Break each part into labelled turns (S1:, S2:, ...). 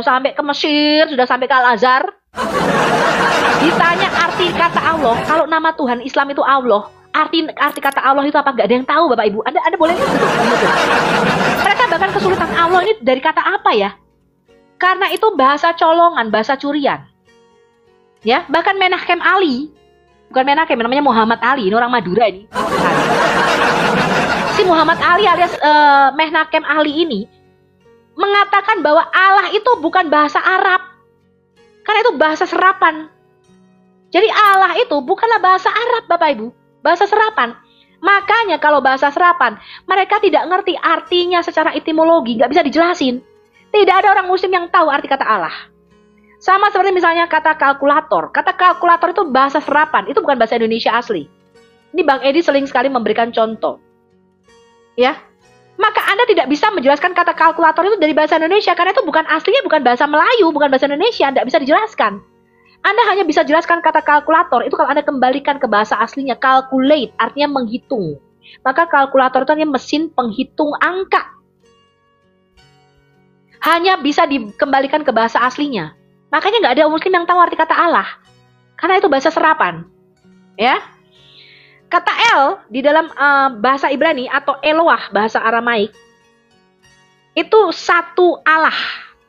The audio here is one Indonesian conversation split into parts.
S1: sampai ke Mesir, sudah sampai ke Al-Azhar. Ditanya arti kata Allah, kalau nama Tuhan Islam itu Allah, arti kata Allah itu apa? Nggak ada yang tahu, Bapak Ibu. Anda boleh lihat gitu. Mereka bahkan kesulitan Allah ini dari kata apa ya? Karena itu bahasa colongan, bahasa curian. Ya, bahkan Menachem Ali, bukan Menachem, namanya Muhammad Ali, ini orang Madura ini. Si Muhammad Ali alias Menachem Ali ini mengatakan bahwa Allah itu bukan bahasa Arab. Karena itu bahasa serapan. Jadi Allah itu bukanlah bahasa Arab, Bapak Ibu. Bahasa serapan. Makanya kalau bahasa serapan, mereka tidak ngerti artinya secara etimologi, nggak bisa dijelasin. Tidak ada orang muslim yang tahu arti kata Allah. Sama seperti misalnya kata kalkulator. Kata kalkulator itu bahasa serapan, itu bukan bahasa Indonesia asli. Ini Bang Edi sering sekali memberikan contoh. Ya, maka Anda tidak bisa menjelaskan kata kalkulator itu dari bahasa Indonesia, karena itu bukan aslinya, bukan bahasa Melayu, bukan bahasa Indonesia, tidak bisa dijelaskan. Anda hanya bisa jelaskan kata kalkulator itu kalau Anda kembalikan ke bahasa aslinya. Calculate artinya menghitung. Maka kalkulator itu artinya mesin penghitung angka. Hanya bisa dikembalikan ke bahasa aslinya. Makanya nggak ada muslim yang tahu arti kata Allah. Karena itu bahasa serapan. Ya. Kata El di dalam bahasa Ibrani atau Eloah bahasa Aramaik itu satu Allah.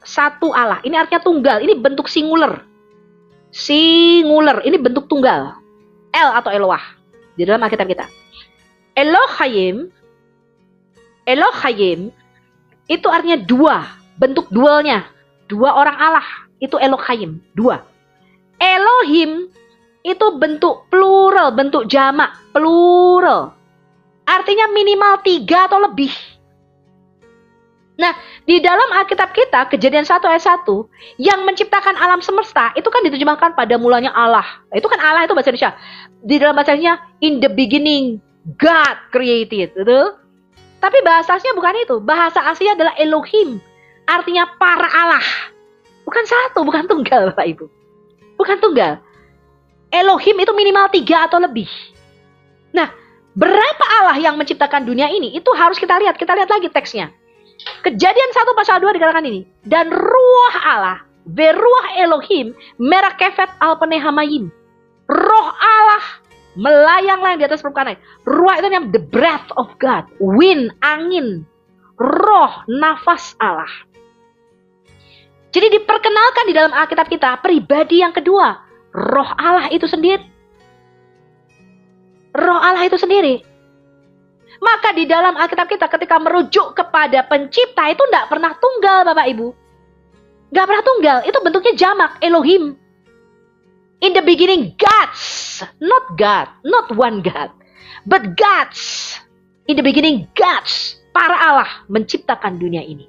S1: Satu Allah. Ini artinya tunggal. Ini bentuk singular. Singular. Ini bentuk tunggal. El atau Eloah. Di dalam Alkitab kita. Elohim itu artinya dua. Bentuk dualnya. Dua orang Allah. Itu Elohim. Dua. Elohim itu bentuk plural. Bentuk jamak. Plural. Artinya minimal 3 atau lebih. Nah, di dalam Alkitab kita, Kejadian 1 ayat 1, yang menciptakan alam semesta, itu kan diterjemahkan pada mulanya Allah. Itu kan Allah itu bahasa Indonesia. Di dalam bahasanya, in the beginning, God created. Gitu. Tapi bahasanya bukan itu. Bahasa aslinya adalah Elohim. Artinya para Allah. Bukan satu, bukan tunggal, Bapak Ibu. Bukan tunggal. Elohim itu minimal 3 atau lebih. Nah, berapa Allah yang menciptakan dunia ini? Itu harus kita lihat. Kita lihat lagi teksnya. Kejadian 1 pasal 2 dikatakan ini. Dan ruah Allah, beruah Elohim, merakefet al penehamayim. Roh Allah melayang-layang di atas permukaan air. Ruah itu namanya the breath of God. Wind, angin. Roh, nafas Allah. Jadi diperkenalkan di dalam Alkitab kita, pribadi yang kedua. Roh Allah itu sendiri. Roh Allah itu sendiri. Maka di dalam Alkitab kita ketika merujuk kepada pencipta itu tidak pernah tunggal, Bapak Ibu. Nggak pernah tunggal. Itu bentuknya jamak, Elohim. In the beginning, gods. Not God. Not one God. But gods. In the beginning, gods. Para Allah menciptakan dunia ini.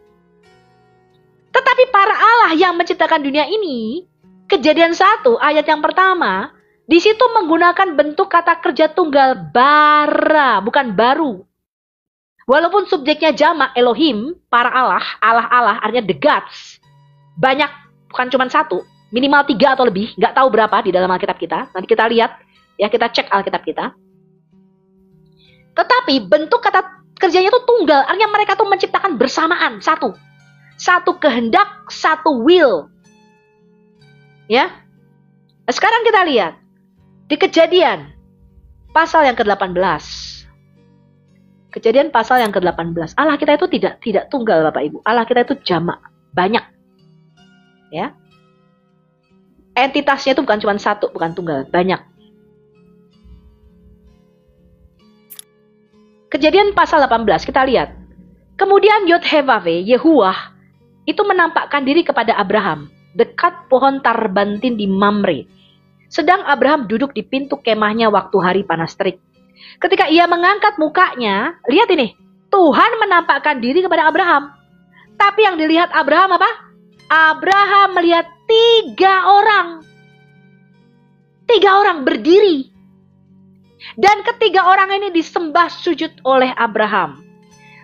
S1: Tetapi para Allah yang menciptakan dunia ini, Kejadian 1 ayat yang pertama, di situ menggunakan bentuk kata kerja tunggal bara, bukan baru. Walaupun subjeknya jamak Elohim, para Allah, Allah-Allah, artinya the gods. Banyak, bukan cuma satu, minimal 3 atau lebih, nggak tahu berapa di dalam Alkitab kita. Nanti kita lihat, ya kita cek Alkitab kita. Tetapi bentuk kata kerjanya itu tunggal, artinya mereka tuh menciptakan bersamaan, satu. Satu kehendak, satu will. Ya. Nah, sekarang kita lihat di Kejadian pasal yang ke-18. Kejadian pasal yang ke-18. Allah kita itu tidak tunggal, Bapak Ibu. Allah kita itu jamak, banyak. Ya. Entitasnya itu bukan cuma satu, bukan tunggal, banyak. Kejadian pasal 18 kita lihat. Kemudian Yod-Heh-Vaveh, Yehuwah itu menampakkan diri kepada Abraham dekat pohon tarbantin di Mamre. Sedang Abraham duduk di pintu kemahnya waktu hari panas terik. Ketika ia mengangkat mukanya, lihat ini, Tuhan menampakkan diri kepada Abraham. Tapi yang dilihat Abraham apa? Abraham melihat 3 orang. 3 orang berdiri. Dan ketiga orang ini disembah sujud oleh Abraham.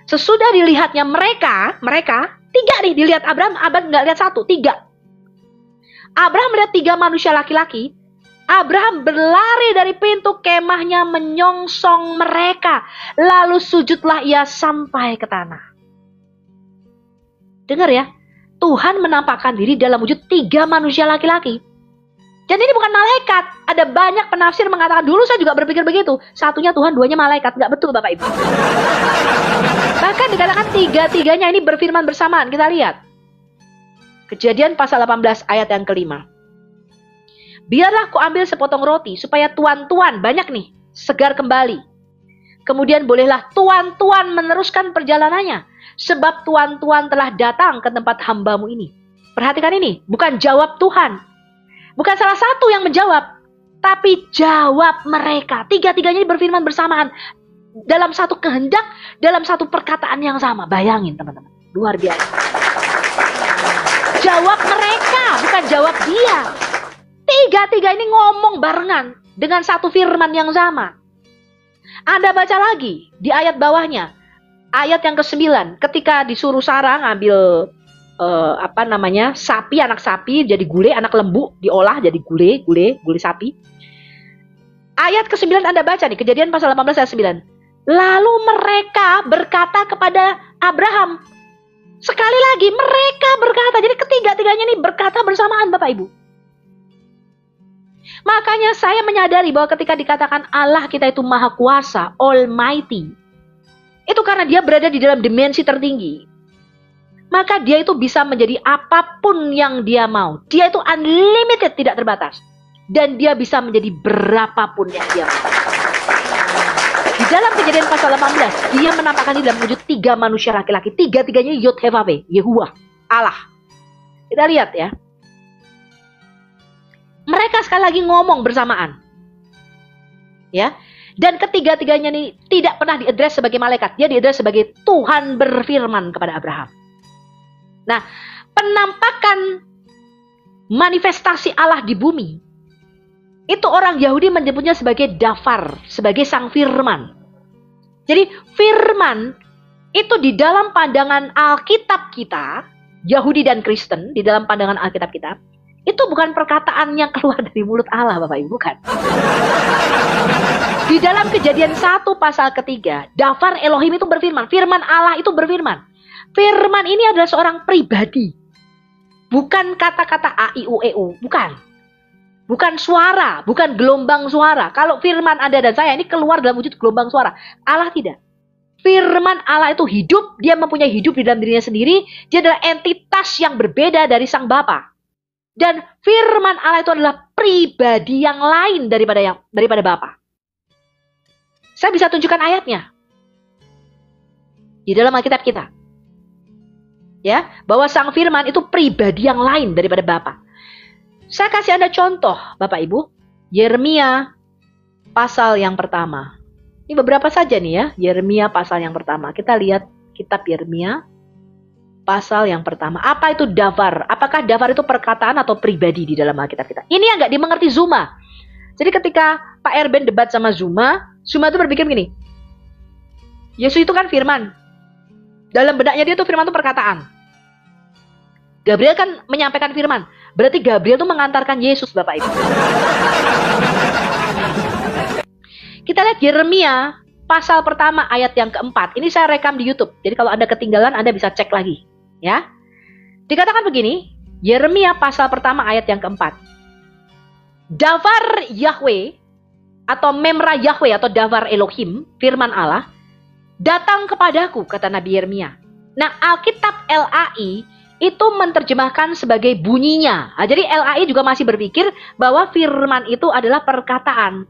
S1: Sesudah dilihatnya mereka 3 nih dilihat Abraham nggak lihat 1, 3. Abraham melihat 3 manusia laki-laki. Abraham berlari dari pintu kemahnya menyongsong mereka. Lalu sujudlah ia sampai ke tanah. Dengar ya. Tuhan menampakkan diri dalam wujud 3 manusia laki-laki. Dan ini bukan malaikat. Ada banyak penafsir mengatakan, dulu saya juga berpikir begitu. Satunya Tuhan, duanya malaikat. Nggak betul Bapak Ibu. Bahkan dikatakan 3-3-nya ini berfirman bersamaan. Kita lihat. Kejadian pasal 18 ayat yang kelima. Biarlah ku ambil sepotong roti supaya tuan-tuan, banyak nih, segar kembali. Kemudian bolehlah tuan-tuan meneruskan perjalanannya. Sebab tuan-tuan telah datang ke tempat hambamu ini. Perhatikan ini, bukan jawab Tuhan. Bukan salah satu yang menjawab, tapi jawab mereka. 3-3-nya berfirman bersamaan. Dalam satu kehendak, dalam satu perkataan yang sama. Bayangin teman-teman, luar biasa. Jawab mereka, bukan jawab dia. 3-3 ini ngomong barengan dengan satu firman yang sama. Anda baca lagi di ayat bawahnya. Ayat yang ke-9, ketika disuruh Sarah ngambil sapi, anak sapi jadi gulai, anak lembu diolah jadi gulai sapi. Ayat ke-9 Anda baca nih, Kejadian pasal 18 ayat 9. Lalu mereka berkata kepada Abraham. Sekali lagi mereka berkata. Jadi ketiga-tiganya ini berkata bersamaan Bapak Ibu. Makanya saya menyadari bahwa ketika dikatakan Allah kita itu maha kuasa, Almighty, itu karena dia berada di dalam dimensi tertinggi. Maka dia itu bisa menjadi apapun yang dia mau. Dia itu unlimited, tidak terbatas. Dan dia bisa menjadi berapapun yang dia mau. Di dalam Kejadian pasal 18, dia menampakkan diri dalam wujud 3 manusia laki-laki. 3-3-nya Yod-Heh-Vaveh, Yehuwah, Allah. Kita lihat ya. Mereka sekali lagi ngomong bersamaan. Ya. Dan ketiga-tiganya ini tidak pernah diadres sebagai malaikat. Dia diadres sebagai Tuhan berfirman kepada Abraham. Nah, penampakan manifestasi Allah di bumi, itu orang Yahudi menyebutnya sebagai Dafar, sebagai sang firman. Jadi firman itu di dalam pandangan Alkitab kita, Yahudi dan Kristen, di dalam pandangan Alkitab kita, itu bukan perkataan yang keluar dari mulut Allah, Bapak Ibu, bukan. Di dalam Kejadian 1 pasal ketiga, Dafar Elohim itu berfirman, firman Allah itu berfirman. Firman ini adalah seorang pribadi. Bukan kata-kata A, I, U, E, U. Bukan. Bukan suara. Bukan gelombang suara. Kalau firman Anda dan saya ini keluar dalam wujud gelombang suara. Allah tidak. Firman Allah itu hidup. Dia mempunyai hidup di dalam dirinya sendiri. Dia adalah entitas yang berbeda dari Sang Bapa. Dan firman Allah itu adalah pribadi yang lain daripada Bapa. Saya bisa tunjukkan ayatnya. Di dalam Alkitab kita. Ya, bahwa sang firman itu pribadi yang lain daripada Bapa. Saya kasih Anda contoh, Bapak Ibu. Yeremia pasal yang pertama. Ini beberapa saja nih ya, Yeremia pasal yang pertama. Kita lihat kitab Yeremia pasal yang pertama. Apa itu Dafar? Apakah Dafar itu perkataan atau pribadi di dalam Alkitab kita? Ini yang nggak dimengerti Zuma. Jadi ketika Pak Erben debat sama Zuma itu berpikir begini. Yesus itu kan firman. Dalam benaknya dia tuh firman itu perkataan. Gabriel kan menyampaikan firman. Berarti Gabriel itu mengantarkan Yesus, Bapak Ibu. Kita lihat Yeremia pasal pertama ayat yang keempat. Ini saya rekam di YouTube. Jadi kalau Anda ketinggalan, Anda bisa cek lagi. Ya. Dikatakan begini. Yeremia pasal pertama ayat yang keempat. Dafar Yahweh atau Memra Yahweh atau Dafar Elohim, firman Allah, datang kepadaku, kata Nabi Yeremia. Nah, Alkitab LAI itu menerjemahkan sebagai bunyinya. Nah, jadi LAI juga masih berpikir bahwa firman itu adalah perkataan.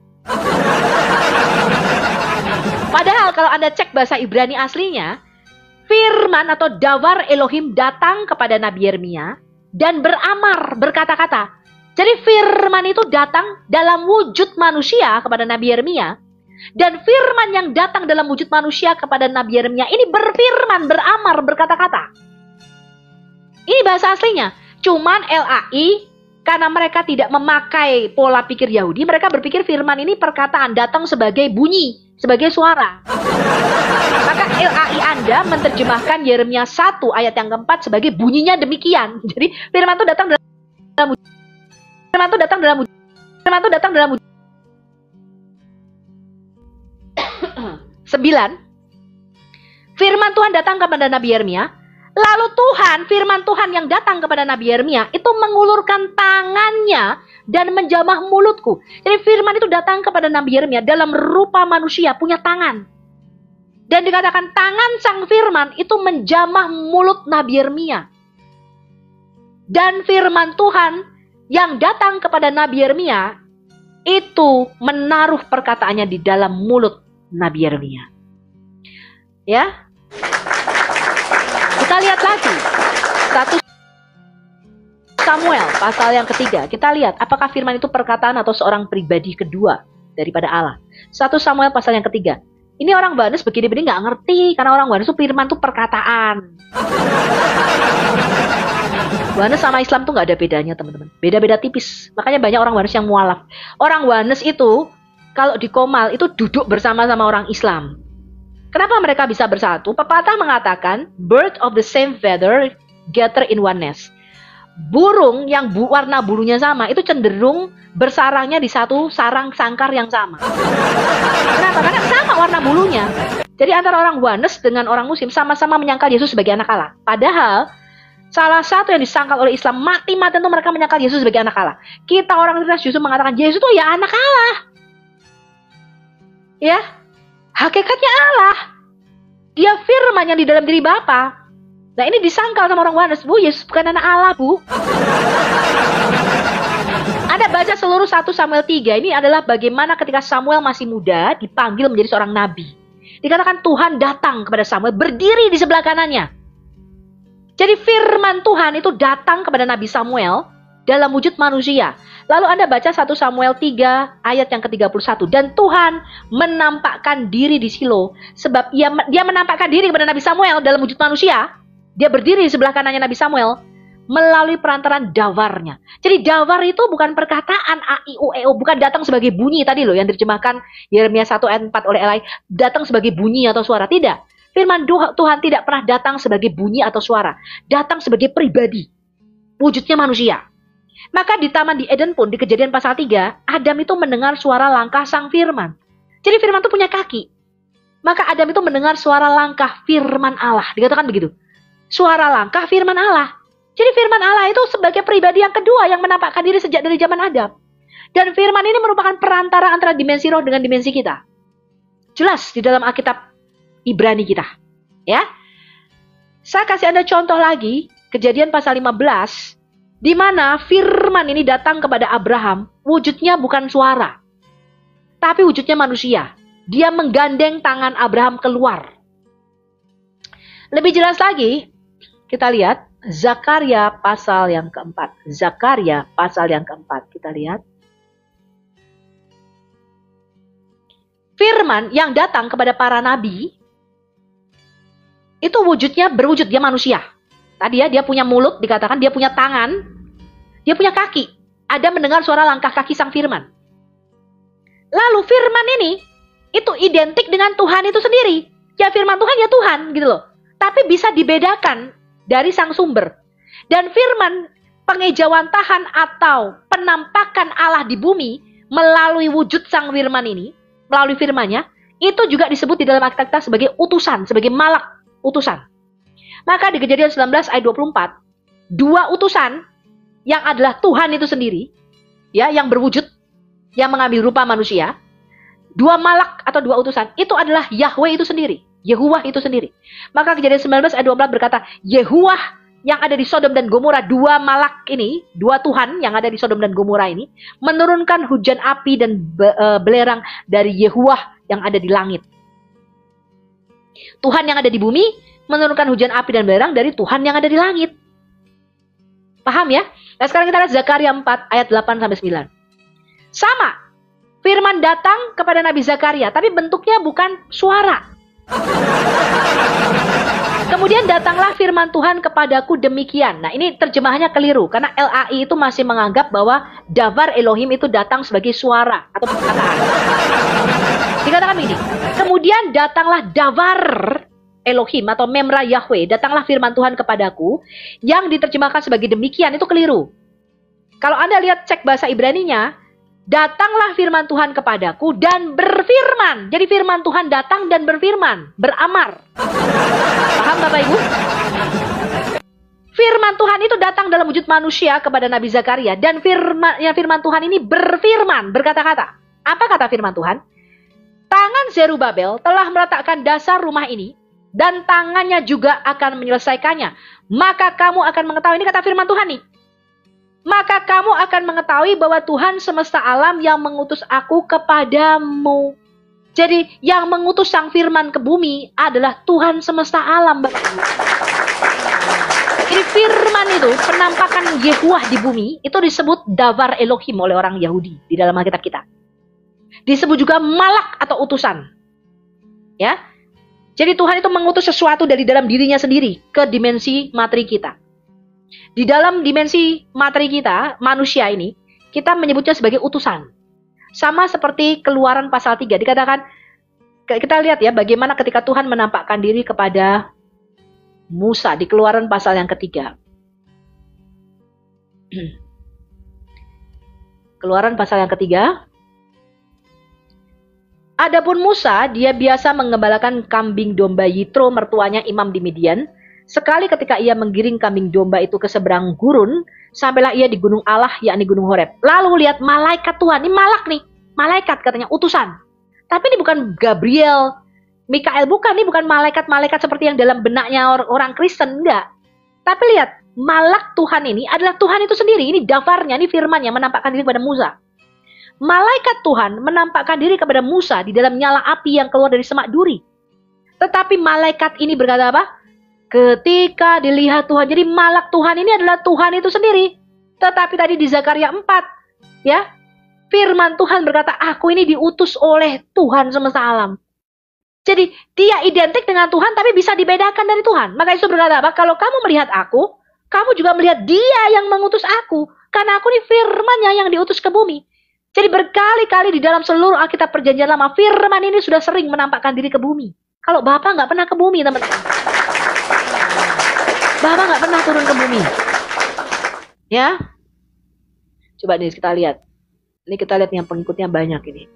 S1: Padahal kalau Anda cek bahasa Ibrani aslinya, firman atau Dafar Elohim datang kepada Nabi Yeremia dan beramar, berkata-kata. Jadi firman itu datang dalam wujud manusia kepada Nabi Yeremia. Dan firman yang datang dalam wujud manusia kepada Nabi Yeremia ini berfirman, beramar, berkata-kata. Ini bahasa aslinya. Cuman LAI, karena mereka tidak memakai pola pikir Yahudi, mereka berpikir firman ini perkataan, datang sebagai bunyi, sebagai suara. Maka LAI Anda menerjemahkan Yeremia 1 ayat yang keempat sebagai bunyinya demikian. Jadi firman itu datang dalam wujud. Firman itu datang dalam wujud. Firman itu datang dalam wujud. 9. Firman Tuhan datang kepada Nabi Yeremia. Lalu Tuhan, firman Tuhan yang datang kepada Nabi Yeremia itu mengulurkan tangannya dan menjamah mulutku. Jadi firman itu datang kepada Nabi Yeremia dalam rupa manusia, punya tangan. Dan dikatakan tangan sang firman itu menjamah mulut Nabi Yeremia. Dan firman Tuhan yang datang kepada Nabi Yeremia itu menaruh perkataannya di dalam mulut Nabi Yeremia. Ya. Kita lihat lagi 1 Samuel pasal yang ketiga. Kita lihat apakah firman itu perkataan atau seorang pribadi kedua daripada Allah. 1 Samuel pasal yang ketiga. Ini orang Banes begini-begini nggak ngerti, karena orang Banes itu firman itu perkataan. Banes sama Islam tuh nggak ada bedanya, teman-teman. Beda-beda tipis. Makanya banyak orang Banes yang mualaf. Orang Banes itu kalau di Komal itu duduk bersama sama orang Islam. Kenapa mereka bisa bersatu? Pepatah mengatakan, bird of the same feather gather in one nest. Burung yang warna bulunya sama itu cenderung bersarangnya di satu sarang sangkar yang sama. Kenapa? Karena sama warna bulunya. Jadi antara orang Wanes dengan orang Muslim sama-sama menyangkal Yesus sebagai anak Allah. Padahal salah satu yang disangkal oleh Islam mati-matian itu mereka menyangkal Yesus sebagai anak Allah. Kita orang Kristen justru mengatakan Yesus itu ya anak Allah. Ya, hakikatnya Allah. Dia firman yang di dalam diri Bapa. Nah ini disangkal sama orang Wanes. Bu, Yesus bukan anak Allah, Bu. Anda baca seluruh 1 Samuel 3. Ini adalah bagaimana ketika Samuel masih muda dipanggil menjadi seorang nabi. Dikatakan Tuhan datang kepada Samuel berdiri di sebelah kanannya. Jadi firman Tuhan itu datang kepada Nabi Samuel dalam wujud manusia. Lalu Anda baca 1 Samuel 3 ayat yang ke-31. Dan Tuhan menampakkan diri di Silo. Sebab dia menampakkan diri kepada Nabi Samuel dalam wujud manusia. Dia berdiri di sebelah kanannya Nabi Samuel melalui perantaran dawarnya. Jadi dawar itu bukan perkataan A, I, U, E, O. Bukan datang sebagai bunyi tadi loh yang diterjemahkan Yeremia 1 ayat 4 oleh Elai. Datang sebagai bunyi atau suara. Tidak. Firman Tuhan tidak pernah datang sebagai bunyi atau suara. Datang sebagai pribadi. Wujudnya manusia. Maka di Taman di Eden pun, di Kejadian pasal 3, Adam itu mendengar suara langkah sang firman. Jadi firman itu punya kaki. Maka Adam itu mendengar suara langkah firman Allah. Dikatakan begitu. Suara langkah firman Allah. Jadi firman Allah itu sebagai pribadi yang kedua yang menampakkan diri sejak dari zaman Adam. Dan firman ini merupakan perantara antara dimensi roh dengan dimensi kita. Jelas di dalam Alkitab Ibrani kita. Ya. Saya kasih Anda contoh lagi. Kejadian pasal 15. Di mana firman ini datang kepada Abraham, wujudnya bukan suara, tapi wujudnya manusia. Dia menggandeng tangan Abraham keluar. Lebih jelas lagi, kita lihat Zakaria pasal yang keempat. Zakaria pasal yang keempat, kita lihat. Firman yang datang kepada para nabi, itu wujudnya berwujud, dia manusia. Tadi ya, dia punya mulut, dikatakan dia punya tangan, dia punya kaki. Ada mendengar suara langkah kaki sang firman. Lalu firman ini, itu identik dengan Tuhan itu sendiri. Ya firman Tuhan ya Tuhan, gitu loh. Tapi bisa dibedakan dari sang sumber. Dan firman pengejawantahan atau penampakan Allah di bumi, melalui wujud sang firman ini, melalui firmannya, itu juga disebut di dalam Alkitab kita sebagai utusan, sebagai malak utusan. Maka di Kejadian 19 ayat 24, dua utusan yang adalah Tuhan itu sendiri, ya, yang berwujud, yang mengambil rupa manusia, dua malak atau dua utusan, itu adalah Yahweh itu sendiri, Yehuwah itu sendiri. Maka Kejadian 19 ayat 24 berkata, Yehuwah yang ada di Sodom dan Gomora, dua malak ini, dua Tuhan yang ada di Sodom dan Gomora ini, menurunkan hujan api dan belerang dari Yehuwah yang ada di langit. Tuhan yang ada di bumi, menurunkan hujan api dan belerang dari Tuhan yang ada di langit. Paham ya? Nah sekarang kita lihat Zakaria 4 ayat 8-9. Sama. Firman datang kepada Nabi Zakaria, tapi bentuknya bukan suara. Kemudian datanglah firman Tuhan kepadaku demikian. Nah ini terjemahannya keliru, karena LAI itu masih menganggap bahwa Davar Elohim itu datang sebagai suara atau perkataan. Dikatakan begini, kemudian datanglah Davar Elohim atau Memra Yahweh, datanglah firman Tuhan kepadaku, yang diterjemahkan sebagai demikian, itu keliru. Kalau Anda lihat cek bahasa Ibraninya, datanglah firman Tuhan kepadaku dan berfirman. Jadi firman Tuhan datang dan berfirman, beramar. Paham Bapak Ibu? Firman Tuhan itu datang dalam wujud manusia kepada Nabi Zakaria. Dan firman Tuhan ini berfirman, berkata-kata. Apa kata firman Tuhan? Tangan Zerubabel telah meletakkan dasar rumah ini, dan tangannya juga akan menyelesaikannya. Maka kamu akan mengetahui, ini kata firman Tuhan nih. Maka kamu akan mengetahui bahwa Tuhan semesta alam yang mengutus aku kepadamu. Jadi yang mengutus sang firman ke bumi adalah Tuhan semesta alam, Bapak Ibu. Jadi firman itu, penampakan Yehuwah di bumi, itu disebut Davar Elohim oleh orang Yahudi di dalam Alkitab kita. Disebut juga malak atau utusan. Ya. Jadi Tuhan itu mengutus sesuatu dari dalam dirinya sendiri ke dimensi materi kita. Di dalam dimensi materi kita, manusia ini, kita menyebutnya sebagai utusan. Sama seperti Keluaran pasal 3. Dikatakan, kita lihat ya bagaimana ketika Tuhan menampakkan diri kepada Musa di Keluaran pasal yang ketiga. Keluaran pasal yang ketiga. Adapun Musa, dia biasa menggembalakan kambing domba Yitro, mertuanya imam di Midian. Sekali ketika ia menggiring kambing domba itu ke seberang gurun, sampailah ia di gunung Allah, yakni gunung Horeb. Lalu lihat malaikat Tuhan, ini malak nih, malaikat katanya, utusan. Tapi ini bukan Gabriel, Mikael, bukan, ini bukan malaikat-malaikat seperti yang dalam benaknya orang Kristen, enggak. Tapi lihat, malak Tuhan ini adalah Tuhan itu sendiri, ini dafarnya, ini firmannya menampakkan diri kepada Musa. Malaikat Tuhan menampakkan diri kepada Musa di dalam nyala api yang keluar dari semak duri. Tetapi malaikat ini berkata apa? Ketika dilihat Tuhan, jadi malak Tuhan ini adalah Tuhan itu sendiri. Tetapi tadi di Zakaria 4, ya, firman Tuhan berkata, aku ini diutus oleh Tuhan semesta alam. Jadi dia identik dengan Tuhan, tapi bisa dibedakan dari Tuhan. Maka Yesus berkata apa? Kalau kamu melihat aku, kamu juga melihat dia yang mengutus aku. Karena aku ini firmannya yang diutus ke bumi. Jadi berkali-kali di dalam seluruh Alkitab Perjanjian Lama, firman ini sudah sering menampakkan diri ke bumi. Kalau Bapak nggak pernah ke bumi, teman-teman. Bapak nggak pernah turun ke bumi. Ya. Coba nih kita lihat. Ini kita lihat yang pengikutnya banyak ini.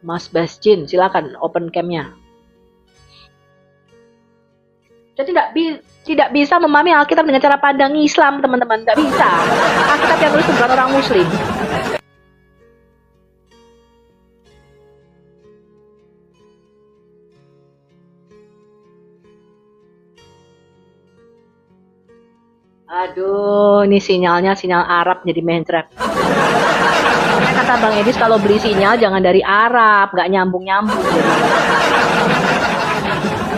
S1: Mas Basjin, silakan open cam-nya. Jadi tidak bisa memahami Alkitab dengan cara pandang Islam, teman-teman. Nggak bisa. Alkitab yang tulis bukan orang Muslim. Aduh, ini sinyalnya sinyal Arab jadi mencret. Kata Bang Edis kalau beli sinyal jangan dari Arab, nggak nyambung-nyambung.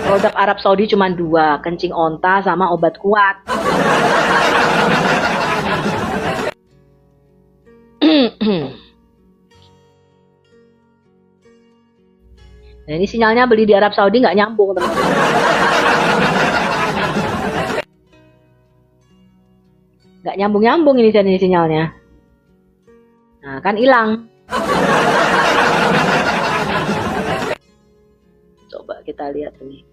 S1: Produk Arab Saudi cuma 2, kencing onta sama obat kuat. Nah, ini sinyalnya beli di Arab Saudi nggak nyambung, teman-teman. Nggak nyambung-nyambung ini sinyalnya. Nah, kan hilang. Coba kita lihat ini.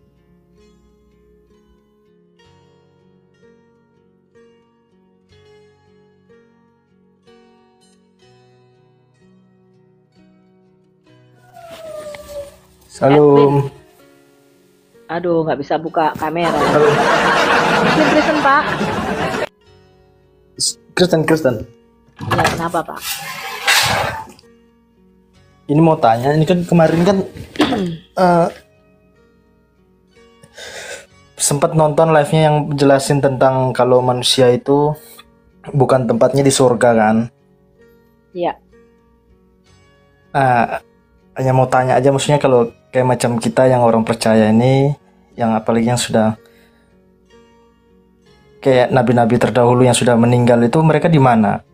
S2: Salam.
S1: Aduh, nggak bisa buka kamera. Muslim Kristen, Pak.
S2: Kristen.
S1: Ya, kenapa, Pak?
S2: Ini mau tanya, ini kan kemarin kan sempat nonton live-nya yang jelasin tentang kalau manusia itu bukan tempatnya di surga kan?
S1: Iya.
S2: Hanya mau tanya aja, maksudnya kalau kayak macam kita yang orang percaya ini, yang apalagi yang sudah kayak nabi-nabi terdahulu yang sudah meninggal itu, mereka di mana?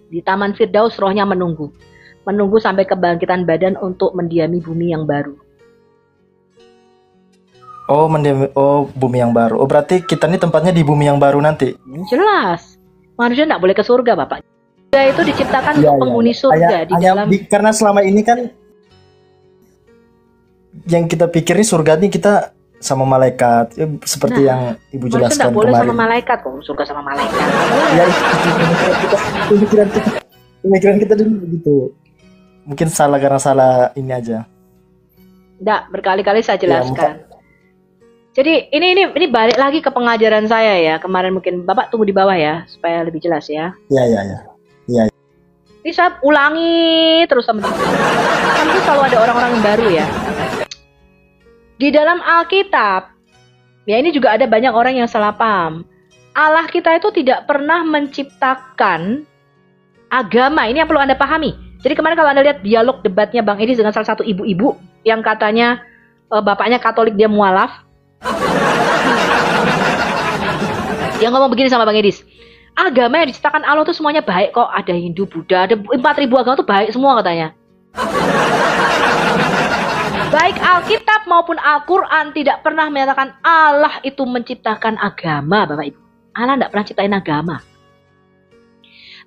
S1: Di Taman Firdaus rohnya menunggu sampai kebangkitan badan untuk mendiami bumi yang baru.
S2: Oh, bumi yang baru. Oh, berarti kita ini tempatnya di bumi yang baru nanti.
S1: Jelas. Manusia tidak boleh ke surga, Bapak. Surga itu diciptakan untuk penghuni surga di dalam.
S2: Karena selama ini kan yang kita pikir ini surga ini kita sama malaikat, ya, seperti yang Ibu jelaskan kemarin.
S1: Boleh sama malaikat kok, surga sama malaikat.
S2: Ya, pemikiran kita dulu begitu. Mungkin salah karena salah ini aja.
S1: Enggak, berkali-kali saya jelaskan. Jadi ini balik lagi ke pengajaran saya ya. Kemarin mungkin Bapak tunggu di bawah ya supaya lebih jelas ya.
S2: Iya.
S1: Ini saya ulangi terus teman-teman. Tentu selalu ada orang-orang yang baru ya. Di dalam Alkitab, ya ini juga ada banyak orang yang salah paham. Allah kita itu tidak pernah menciptakan agama. Ini yang perlu Anda pahami. Jadi kemarin kalau Anda lihat dialog debatnya Bang Edis dengan salah satu ibu-ibu yang katanya bapaknya Katolik, dia mualaf. Dia ngomong begini sama Bang Edis. Agama yang diciptakan Allah itu semuanya baik kok. Ada Hindu, Buddha, ada 4.000 agama itu baik semua katanya. Baik Alkitab maupun Al-Quran tidak pernah menyatakan Allah itu menciptakan agama, Bapak Ibu. Allah tidak pernah ciptain agama.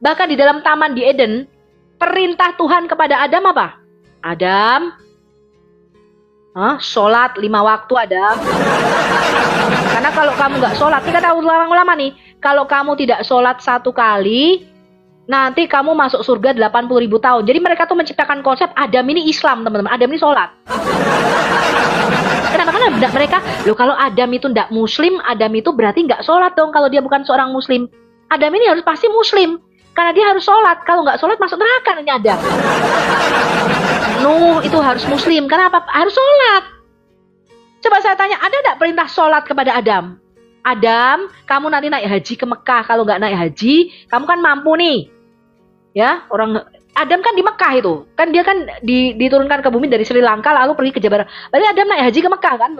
S1: Bahkan di dalam taman di Eden, perintah Tuhan kepada Adam apa? Adam, sholat 5 waktu Adam. Karena kalau kamu nggak sholat, ini kata ulama-ulama nih, kalau kamu tidak sholat 1 kali, nanti kamu masuk surga 80.000 tahun. Jadi mereka tuh menciptakan konsep Adam ini Islam, teman-teman. Adam ini sholat. Kenapa? Karena mereka, loh kalau Adam itu tidak Muslim, Adam itu berarti nggak sholat dong kalau dia bukan seorang Muslim. Adam ini harus pasti Muslim. Karena dia harus sholat. Kalau nggak sholat masuk neraka ini Adam. Nuh itu harus Muslim. Kenapa? Harus sholat. Coba saya tanya, ada nggak perintah sholat kepada Adam? Adam, kamu nanti naik haji ke Mekah. Kalau nggak naik haji, kamu kan mampu nih. Ya, orang Adam kan di Mekah itu. Kan dia kan diturunkan ke bumi dari Sri Lanka lalu pergi ke Jabar. Berarti Adam naik haji ke Mekah kan?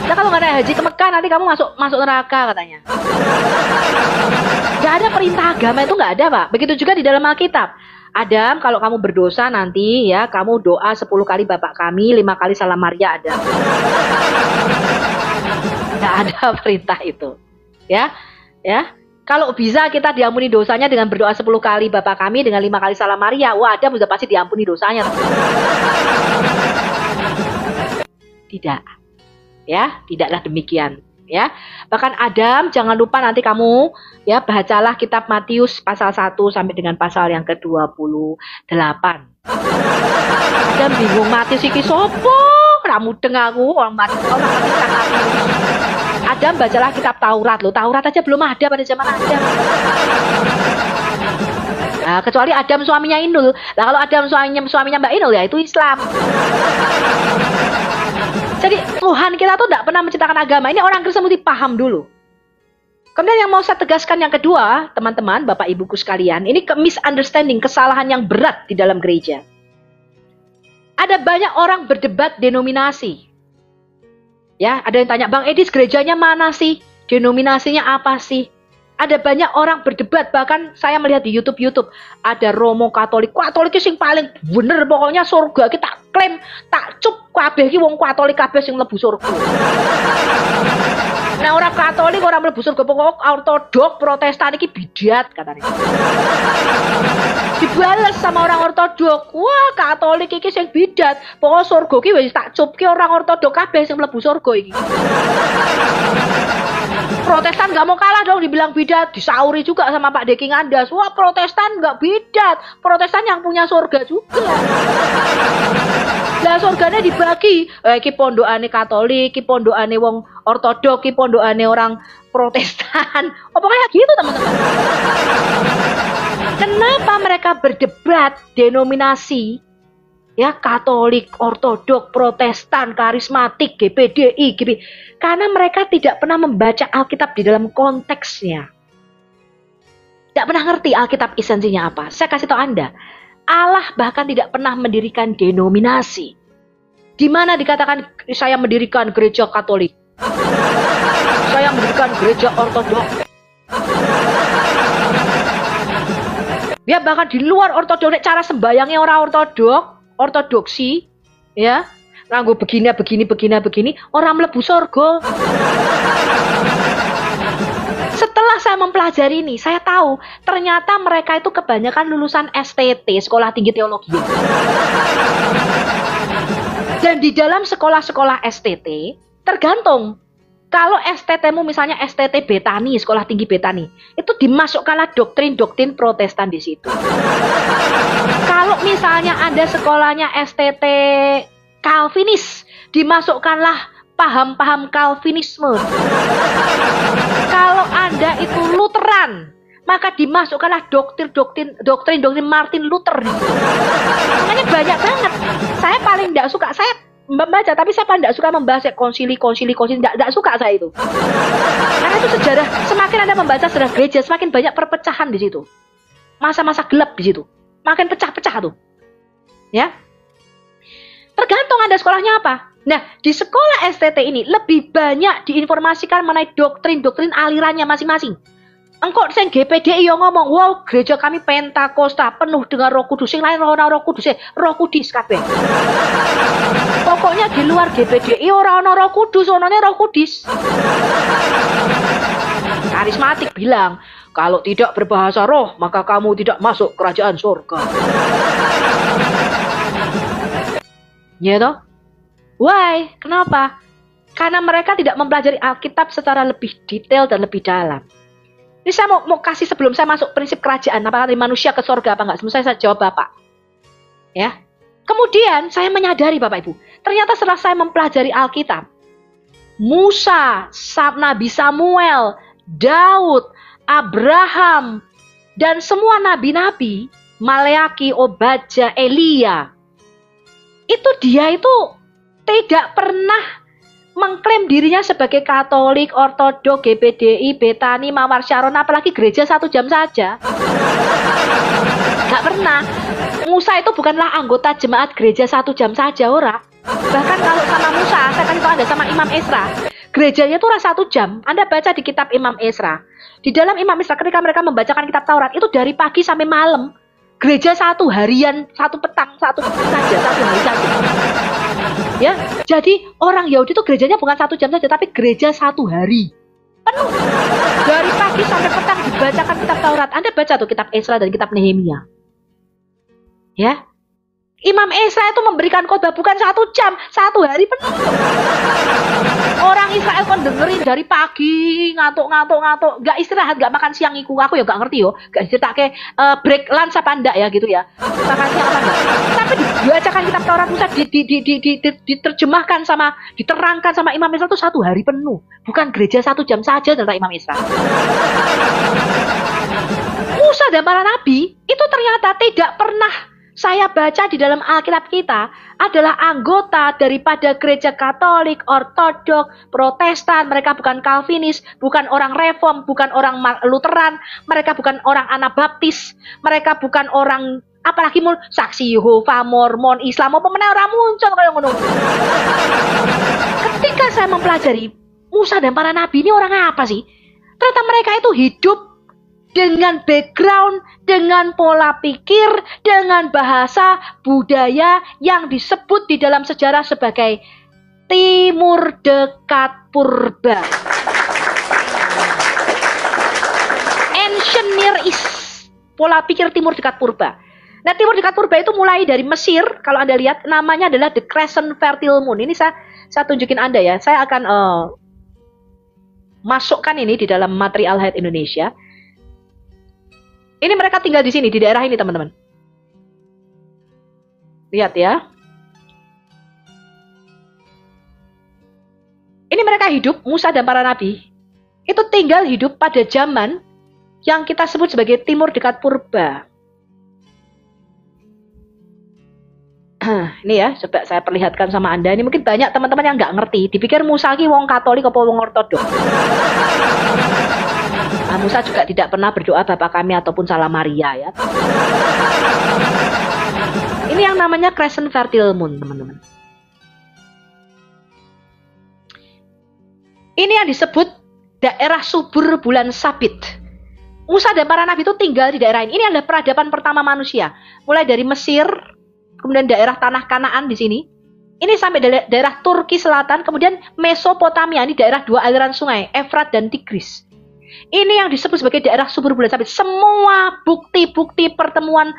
S1: Nah, kalau nggak naik haji ke Mekah nanti kamu masuk neraka katanya. Nggak ada perintah agama itu, nggak ada, Pak. Begitu juga di dalam Alkitab. Adam, kalau kamu berdosa nanti ya kamu doa 10 kali Bapak kami, 5 kali Salam Maria Adam. Nggak ada perintah itu. Ya. Kalau bisa kita diampuni dosanya dengan berdoa 10 kali Bapa kami dengan 5 kali Salam Maria. Wah, Adam sudah pasti diampuni dosanya. Tidak. Ya, tidaklah demikian. Ya. Bahkan Adam, jangan lupa nanti kamu ya bacalah kitab Matius pasal 1 sampai dengan pasal yang ke-28. Adam bingung, Matius iki sopo? Ora mudeng aku orang Matius. Adam bacalah kitab Taurat loh. Taurat aja belum ada pada zaman Adam. Nah, kecuali Adam suaminya Inul. Nah, kalau Adam suaminya Mbak Inul ya itu Islam. Jadi Tuhan kita tuh tidak pernah menciptakan agama. Ini orang Kristen mesti paham dulu. Kemudian yang mau saya tegaskan yang kedua, teman-teman, Bapak Ibuku sekalian, ini misunderstanding, kesalahan yang berat di dalam gereja. Ada banyak orang berdebat denominasi. Ya, ada yang tanya, Bang Edis gerejanya mana sih? Denominasinya apa sih? Ada banyak orang berdebat, bahkan saya melihat di YouTube ada Romo Katolik sing paling bener pokoknya surga kita klaim tak cup kabeh iki wong Katolik kabeh sing mlebu surga. Nah, orang Katolik orang mlebu surga pokok Ortodok Protestan iki bidat katanya. Dibales sama orang Ortodok, wah Katolik iki sing bidat, pokok surga iki wis tak cup ki orang Ortodok kabeh sing mlebu surga iki. Protestan nggak mau kalah dong dibilang bidat, disauri juga sama Pak Deki Ngandas. Wah Protestan nggak bidat, Protestan yang punya surga juga. Lah surganya dibagi, iki pondokane Katolik, iki pondokane wong Ortodok, iki pondokane orang Protestan. Oh pokoknya gitu teman-teman. Kenapa mereka berdebat denominasi? Ya, Katolik, Ortodok, Protestan, Karismatik, GPDI, karena mereka tidak pernah membaca Alkitab di dalam konteksnya. Tidak pernah ngerti Alkitab esensinya apa. Saya kasih tahu Anda, Allah bahkan tidak pernah mendirikan denominasi. Di mana dikatakan saya mendirikan gereja Katolik, saya mendirikan gereja Ortodok. Ya bahkan di luar Ortodok, cara sembayangnya orang ortodoksi, ya, nganggo begini, orang mlebu surga. Setelah saya mempelajari ini, saya tahu ternyata mereka itu kebanyakan lulusan STT, Sekolah Tinggi Teologi. Dan di dalam sekolah-sekolah STT, tergantung. Kalau STT-mu misalnya STT Betani, Sekolah Tinggi Betani, itu dimasukkanlah doktrin-doktrin Protestan di situ. Kalau misalnya Anda sekolahnya STT Calvinis, dimasukkanlah paham-paham Calvinisme. Kalau Anda itu Lutheran, maka dimasukkanlah doktrin Martin Luther. Makanya banyak banget. Saya paling tidak suka, saya membaca, tapi saya paling tidak suka membahas konsili, tidak suka saya itu. Karena itu sejarah, semakin Anda membaca sejarah gereja, semakin banyak perpecahan di situ. Masa-masa gelap di situ. Makin pecah-pecah tuh. Ya. Tergantung Anda sekolahnya apa. Nah, di sekolah STT ini lebih banyak diinformasikan mengenai doktrin alirannya masing-masing. Engkau sing GPDI yang ngomong, wow, gereja kami Pentakosta penuh dengan Roh Kudus. Sing lain Roh Kudus, Roh Kudus kabeh. Pokoknya di luar GPDI orang Roh Kudus, onone Roh Kudus. Karismatik bilang, kalau tidak berbahasa roh, maka kamu tidak masuk kerajaan surga. Ya toh? Why? Kenapa? Karena mereka tidak mempelajari Alkitab secara lebih detail dan lebih dalam. Ini saya mau kasih sebelum saya masuk prinsip kerajaan, apakah dari manusia ke surga apa enggak? Sebelum saya jawab Bapak. Ya. Kemudian saya menyadari Bapak Ibu, ternyata setelah saya mempelajari Alkitab, Musa, Nabi Samuel, Daud, Abraham, dan semua nabi-nabi, Maleaki, Obadja, Elia, dia itu tidak pernah mengklaim dirinya sebagai Katolik, Ortodok, GPDI, Betani, Mawar Sharon, apalagi gereja 1 jam saja. Gak pernah. Musa itu bukanlah anggota jemaat gereja 1 jam saja, ora. Bahkan kalau sama Musa, saya kasih tahu Anda sama Imam Ezra, gerejanya itu 1 jam. Anda baca di kitab Imam Ezra. Di dalam Imam Ezra ketika mereka membacakan kitab Taurat, itu dari pagi sampai malam. Gereja 1 harian, 1 petang, 1 saja, 1 hari saja. Ya, jadi orang Yahudi itu gerejanya bukan 1 jam saja, tapi gereja 1 hari penuh. Dari pagi sampai petang dibacakan kitab Taurat. Anda baca tuh kitab Ezra dan kitab Nehemia. Ya, Imam Ezra itu memberikan khotbah bukan 1 jam, 1 hari penuh. Orang Israel kan dengerin dari pagi, ngantuk, gak istirahat, gak makan siang iku. Aku ya gak ngerti yo, gak diceritake break lunch apa enggak ya gitu ya. Makan siang apa enggak. Tapi dibacakan kitab Taurat Musa, diterjemahkan sama, diterangkan sama Imam Ezra itu 1 hari penuh. Bukan gereja 1 jam saja ternyata Imam Ezra. Musa dan para nabi itu ternyata tidak pernah saya baca di dalam Alkitab kita adalah anggota daripada gereja Katolik, Ortodok, Protestan. Mereka bukan Calvinis, bukan orang Reform, bukan orang Lutheran, mereka bukan orang Anabaptis, mereka bukan orang apalagi Saksi Yehova, Mormon, Islam, apa mana orang muncul kayak ngono. Ketika saya mempelajari Musa dan para nabi ini orang apa sih? Ternyata mereka itu hidup dengan background, dengan pola pikir, dengan bahasa, budaya yang disebut di dalam sejarah sebagai Timur Dekat Purba. Ancient Near East. Pola pikir Timur Dekat Purba. Nah, Timur Dekat Purba itu mulai dari Mesir. Kalau Anda lihat, namanya adalah The Crescent Fertile Moon. Ini saya tunjukin Anda ya. Saya akan masukkan ini di dalam materi Al-Hayat Indonesia. Ini mereka tinggal di sini, di daerah ini teman-teman. Lihat ya. Ini mereka hidup, Musa dan para nabi. Itu tinggal hidup pada zaman yang kita sebut sebagai Timur Dekat Purba. Ini ya, coba saya perlihatkan sama Anda. Ini mungkin banyak teman-teman yang nggak ngerti. Dipikir Musa ki wong Katolik apa wong Ortodok. Nah, Musa juga tidak pernah berdoa Bapa Kami ataupun Salam Maria ya. Ini yang namanya Crescent Fertile Moon, teman-teman. Ini yang disebut daerah subur bulan sabit. Musa dan para nabi itu tinggal di daerah ini. Ini adalah peradaban pertama manusia. Mulai dari Mesir, kemudian daerah tanah Kanaan di sini. Ini sampai daerah Turki Selatan, kemudian Mesopotamia, ini daerah 2 aliran sungai, Efrat dan Tigris. Ini yang disebut sebagai daerah subur bulan sabit. Semua bukti-bukti pertemuan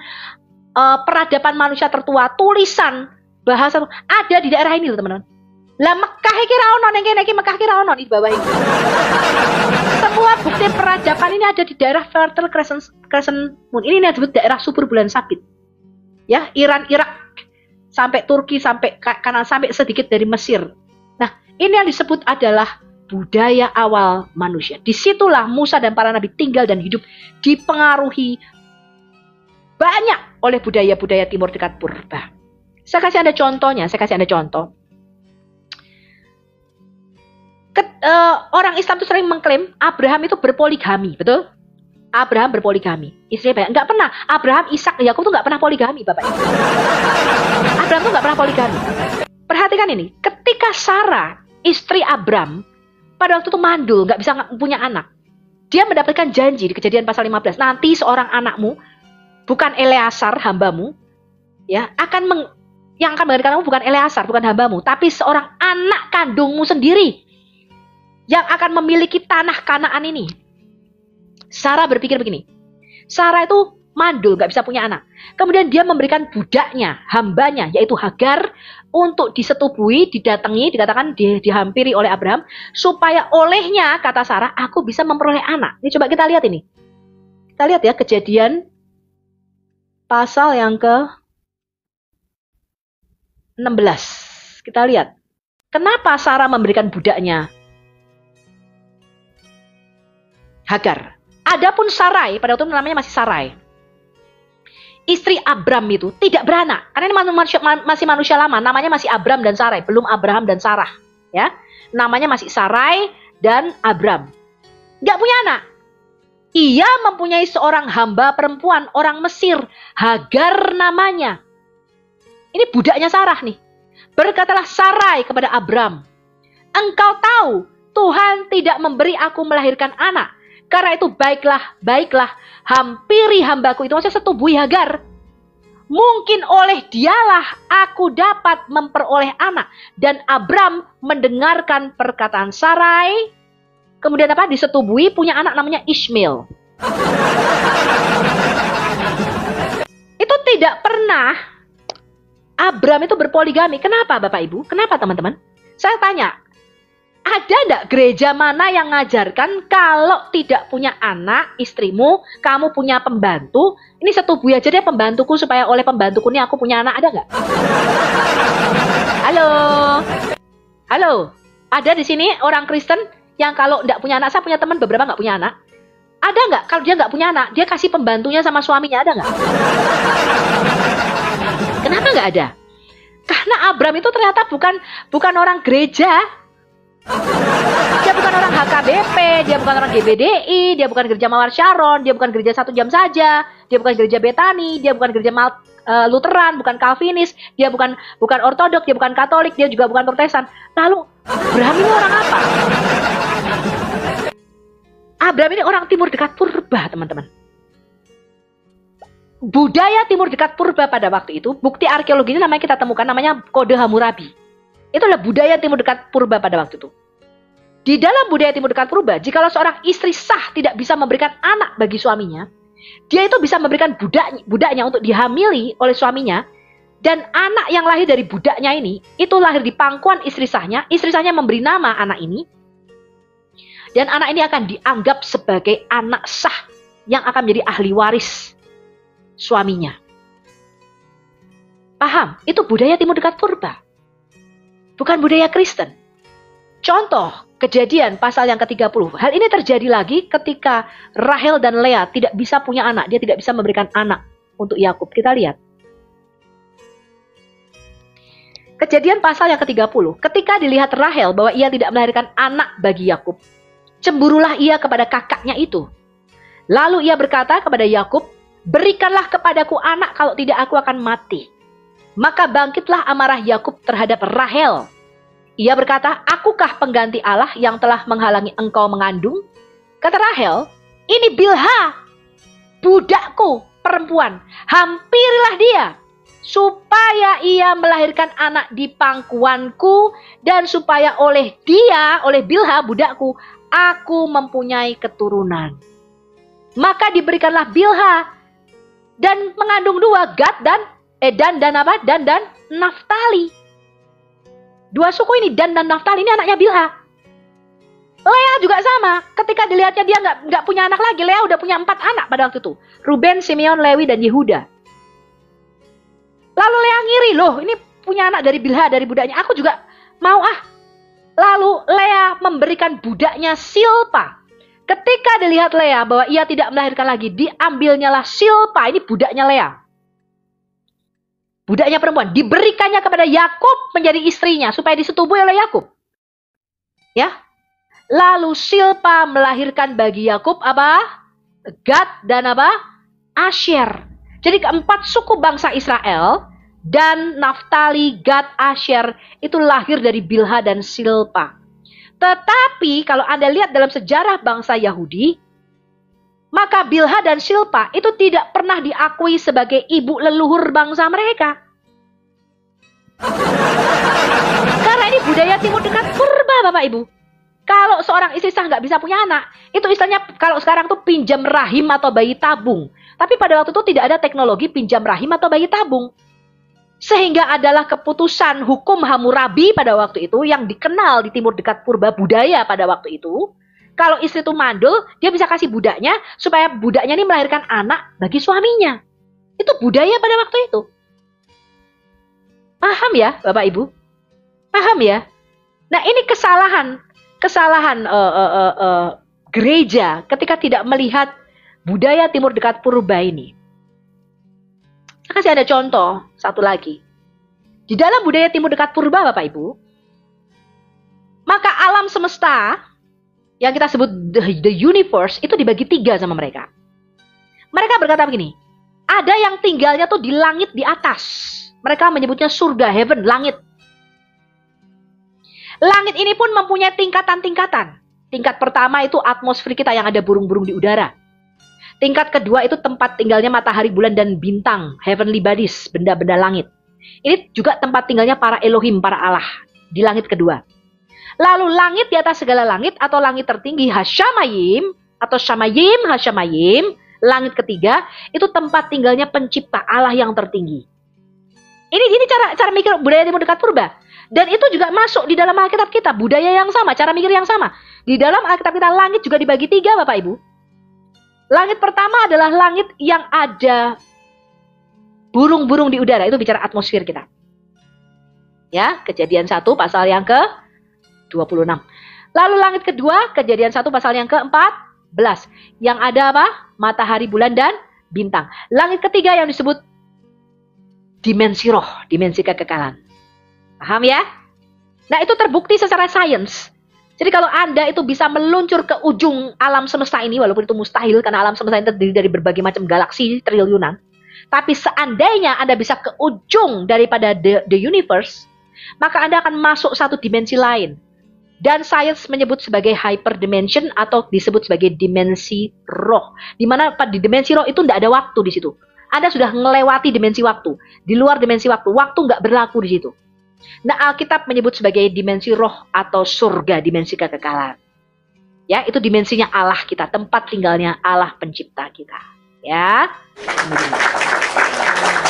S1: peradaban manusia tertua, tulisan, bahasa ada di daerah ini loh teman-teman. Lah Mekah iki ra ono ning kene iki Mekah iki ra ono di bawah ini. Semua bukti peradaban ini ada di daerah Fertile Crescent Moon. Ini yang disebut daerah subur bulan sabit. Ya, Iran, Irak, sampai Turki, sampai kanan, sampai sedikit dari Mesir. Nah, Ini yang disebut adalah budaya awal manusia. Disitulah Musa dan para nabi tinggal dan hidup, dipengaruhi banyak oleh budaya-budaya timur dekat purba. Saya kasih Anda contohnya, Orang Islam itu sering mengklaim Abraham itu berpoligami, betul? Abraham berpoligami, istrinya banyak. Nggak pernah. Abraham, Ishak, Yakub tuh nggak pernah poligami, Bapak Ibu. Abraham tuh nggak pernah poligami. Perhatikan ini, ketika Sarah, istri Abraham, pada waktu itu mandul, nggak bisa punya anak. Dia mendapatkan janji di Kejadian pasal 15. Nanti seorang anakmu, bukan Eleazar, hambamu, ya, yang akan menggantikan kamu bukan Eleazar, bukan hambamu, tapi seorang anak kandungmu sendiri yang akan memiliki tanah Kanaan ini. Sarah berpikir begini, Sarah itu mandul, gak bisa punya anak. Kemudian dia memberikan budaknya, hambanya, yaitu Hagar, untuk disetubui, didatangi, dikatakan dihampiri oleh Abraham, supaya olehnya, kata Sarah, aku bisa memperoleh anak. Ini coba kita lihat ini. Kita lihat ya, Kejadian pasal yang ke-16. Kita lihat, kenapa Sarah memberikan budaknya Hagar. Adapun Sarai, pada waktu itu namanya masih Sarai, istri Abram itu tidak beranak. Karena ini masih manusia lama, namanya masih Abram dan Sarai, belum Abraham dan Sarah. Ya, namanya masih Sarai dan Abram. Gak punya anak. Ia mempunyai seorang hamba perempuan, orang Mesir, Hagar namanya. Ini budaknya Sarah nih. Berkatalah Sarai kepada Abram, engkau tahu Tuhan tidak memberi aku melahirkan anak. Karena itu baiklah, hampiri hambaku itu, maksudnya setubui Hagar. Mungkin oleh dialah aku dapat memperoleh anak. Dan Abram mendengarkan perkataan Sarai. Kemudian apa? Disetubui, punya anak namanya Ishmael. Itu tidak pernah Abram itu berpoligami. Kenapa Bapak Ibu? Kenapa teman-teman? Saya tanya, ada enggak gereja mana yang ngajarkan kalau tidak punya anak, istrimu, kamu punya pembantu, ini setubui aja deh pembantuku supaya oleh pembantuku ini aku punya anak, ada enggak? Halo, ada di sini orang Kristen yang kalau enggak punya anak, saya punya teman beberapa enggak punya anak. Ada enggak kalau dia enggak punya anak, dia kasih pembantunya sama suaminya, ada enggak? Kenapa enggak ada? Karena Abram itu ternyata bukan orang gereja. Dia bukan orang HKBP, dia bukan orang GBDI, dia bukan gereja Mawar Sharon, dia bukan gereja 1 jam saja, dia bukan gereja Betani, dia bukan gereja Lutheran, bukan Calvinis, dia bukan Ortodok, dia bukan Katolik, dia juga bukan Protestan. Lalu Abraham ini orang apa? Abraham ini orang timur dekat purba, teman-teman. Budaya timur dekat purba pada waktu itu, bukti arkeologi ini namanya kita temukan, namanya Kode Hammurabi. Itulah budaya timur dekat purba pada waktu itu. Di dalam budaya timur dekat purba, jikalau seorang istri sah tidak bisa memberikan anak bagi suaminya, dia itu bisa memberikan budaknya untuk dihamili oleh suaminya, dan anak yang lahir dari budaknya ini, itu lahir di pangkuan istri sahnya memberi nama anak ini, dan anak ini akan dianggap sebagai anak sah yang akan menjadi ahli waris suaminya. Paham? Itu budaya timur dekat purba. Bukan budaya Kristen. Contoh, Kejadian pasal yang ke-30. Hal ini terjadi lagi ketika Rahel dan Lea tidak bisa punya anak. Dia tidak bisa memberikan anak untuk Yakub. Kita lihat. Kejadian pasal yang ke-30. Ketika dilihat Rahel bahwa ia tidak melahirkan anak bagi Yakub, cemburulah ia kepada kakaknya itu. Lalu ia berkata kepada Yakub, berikanlah kepadaku anak, kalau tidak aku akan mati. Maka bangkitlah amarah Yakub terhadap Rahel. Ia berkata, akukah pengganti Allah yang telah menghalangi engkau mengandung? Kata Rahel, ini Bilha, budakku perempuan, hampirilah dia, supaya ia melahirkan anak di pangkuanku, dan supaya oleh dia, oleh Bilha budakku, aku mempunyai keturunan. Maka diberikanlah Bilha, dan mengandung 2, Gad dan Dan Naftali. 2 suku ini, Dan dan Naftali, ini anaknya Bilha. Lea juga sama. Ketika dilihatnya dia nggak punya anak lagi, Lea udah punya 4 anak pada waktu itu. Ruben, Simeon, Lewi, dan Yehuda. Lalu Lea ngiri, loh ini punya anak dari Bilha, dari budaknya. Aku juga mau Lalu Lea memberikan budaknya Silpa. Ketika dilihat Lea bahwa ia tidak melahirkan lagi, diambilnyalah Silpa, ini budaknya Lea. Budaknya perempuan, diberikannya kepada Yakub menjadi istrinya supaya disetubui oleh Yakub. Ya. Lalu Silpa melahirkan bagi Yakub apa? Gad dan apa? Asher. Jadi keempat suku bangsa Israel, Dan, Naftali, Gad, Asher itu lahir dari Bilha dan Silpa. Tetapi kalau Anda lihat dalam sejarah bangsa Yahudi, maka Bilha dan Silpa itu tidak pernah diakui sebagai ibu leluhur bangsa mereka. Karena ini budaya timur dekat purba, Bapak Ibu. Kalau seorang istri sah nggak bisa punya anak, itu istilahnya kalau sekarang tuh pinjam rahim atau bayi tabung. Tapi pada waktu itu tidak ada teknologi pinjam rahim atau bayi tabung. Sehingga adalah keputusan hukum Hammurabi pada waktu itu yang dikenal di timur dekat purba budaya pada waktu itu. Kalau istri itu mandul, dia bisa kasih budaknya supaya budaknya ini melahirkan anak bagi suaminya. Itu budaya pada waktu itu. Paham ya Bapak Ibu? Paham ya? Nah ini kesalahan gereja ketika tidak melihat budaya timur dekat purba ini. Saya kasih ada contoh satu lagi. Di dalam budaya timur dekat purba Bapak Ibu, maka alam semesta yang kita sebut the universe itu dibagi tiga sama mereka. Mereka berkata begini, ada yang tinggalnya tuh di langit di atas. Mereka menyebutnya surga, heaven, langit. Langit ini pun mempunyai tingkatan-tingkatan. Tingkat pertama itu atmosfer kita yang ada burung-burung di udara. Tingkat kedua itu tempat tinggalnya matahari, bulan, dan bintang, heavenly bodies, benda-benda langit. Ini juga tempat tinggalnya para Elohim, para Allah, di langit kedua. Lalu langit di atas segala langit atau langit tertinggi, Hashamayim, atau Shamayim, Hashamayim, langit ketiga, itu tempat tinggalnya pencipta Allah yang tertinggi. Ini cara mikir budaya timur dekat purba. Dan itu juga masuk di dalam Alkitab kita, budaya yang sama, cara mikir yang sama. Di dalam Alkitab kita, langit juga dibagi tiga Bapak Ibu. Langit pertama adalah langit yang ada burung-burung di udara. Itu bicara atmosfer kita. Ya, Kejadian 1 pasal yang ke-26. Lalu langit kedua, Kejadian 1 pasal yang ke-14. Yang ada apa? Matahari, bulan, dan bintang. Langit ketiga yang disebut dimensi roh, dimensi kekekalan. Paham ya? Nah itu terbukti secara sains. Jadi kalau Anda itu bisa meluncur ke ujung alam semesta ini, walaupun itu mustahil karena alam semesta ini terdiri dari berbagai macam galaksi triliunan. Tapi seandainya Anda bisa ke ujung daripada the universe, maka Anda akan masuk satu dimensi lain. Dan sains menyebut sebagai hyperdimension atau disebut sebagai dimensi roh. Dimana di dimensi roh itu tidak ada waktu di situ. Anda sudah melewati dimensi waktu. Di luar dimensi waktu nggak berlaku di situ. Nah, Alkitab menyebut sebagai dimensi roh atau surga, dimensi kekekalan. Ya, itu dimensinya Allah kita, tempat tinggalnya Allah pencipta kita. Ya.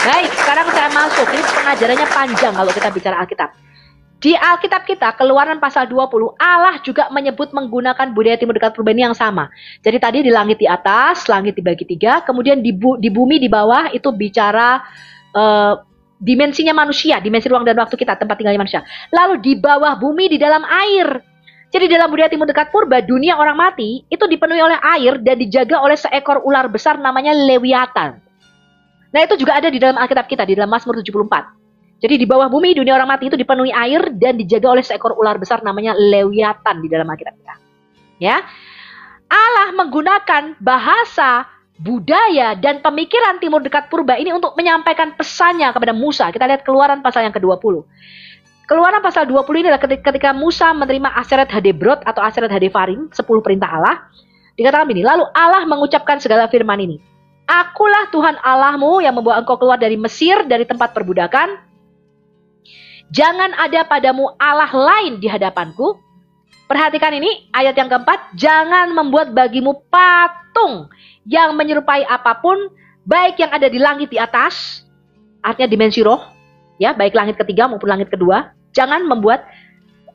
S1: Baik, sekarang saya masuk. Ini pengajarannya panjang kalau kita bicara Alkitab. Di Alkitab kita, Keluaran pasal 20, Allah juga menyebut menggunakan budaya timur dekat purba ini yang sama. Jadi tadi di langit di atas, langit dibagi tiga, kemudian di bumi di bawah itu bicara dimensinya manusia, dimensi ruang dan waktu kita, tempat tinggalnya manusia. Lalu di bawah bumi, di dalam air. Jadi dalam budaya timur dekat purba, dunia orang mati itu dipenuhi oleh air dan dijaga oleh seekor ular besar namanya Lewiatan. Nah itu juga ada di dalam Alkitab kita, di dalam Mazmur 74. Jadi di bawah bumi, dunia orang mati itu dipenuhi air dan dijaga oleh seekor ular besar namanya Lewiatan di dalam Alkitab kita. Ya, Allah menggunakan bahasa, budaya, dan pemikiran timur dekat purba ini untuk menyampaikan pesannya kepada Musa. Kita lihat Keluaran pasal yang ke-20. Keluaran pasal 20 ini adalah ketika Musa menerima Aseret Hadebrot atau Aseret Hadefarim, 10 perintah Allah. Dikatakan begini, lalu Allah mengucapkan segala firman ini. Akulah Tuhan Allahmu yang membawa engkau keluar dari Mesir, dari tempat perbudakan. Jangan ada padamu Allah lain di hadapanku. Perhatikan ini, ayat yang keempat. Jangan membuat bagimu patung yang menyerupai apapun, baik yang ada di langit di atas, artinya dimensi roh, ya, baik langit ketiga maupun langit kedua. Jangan membuat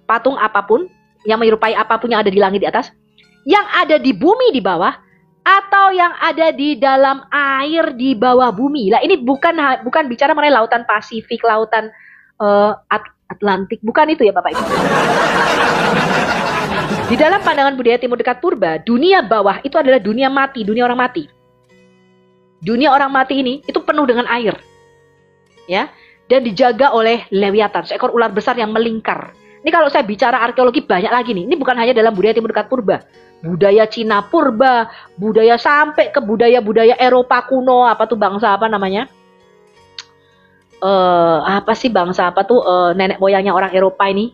S1: patung apapun yang menyerupai apapun yang ada di langit di atas, yang ada di bumi di bawah, atau yang ada di dalam air di bawah bumi. Lah ini bukan bicara mengenai lautan Pasifik, lautan Atlantik. Bukan itu ya Bapak Ibu. Di dalam pandangan budaya timur dekat purba, dunia bawah itu adalah dunia mati, dunia orang mati. Dunia orang mati ini itu penuh dengan air. Ya, dan dijaga oleh Lewiatan, seekor ular besar yang melingkar. Ini kalau saya bicara arkeologi banyak lagi nih. Ini bukan hanya dalam budaya timur dekat purba. Budaya Cina purba, budaya sampai ke budaya-budaya Eropa kuno, apa tuh bangsa apa namanya? Apa sih bangsa apa tuh nenek moyangnya orang Eropa ini?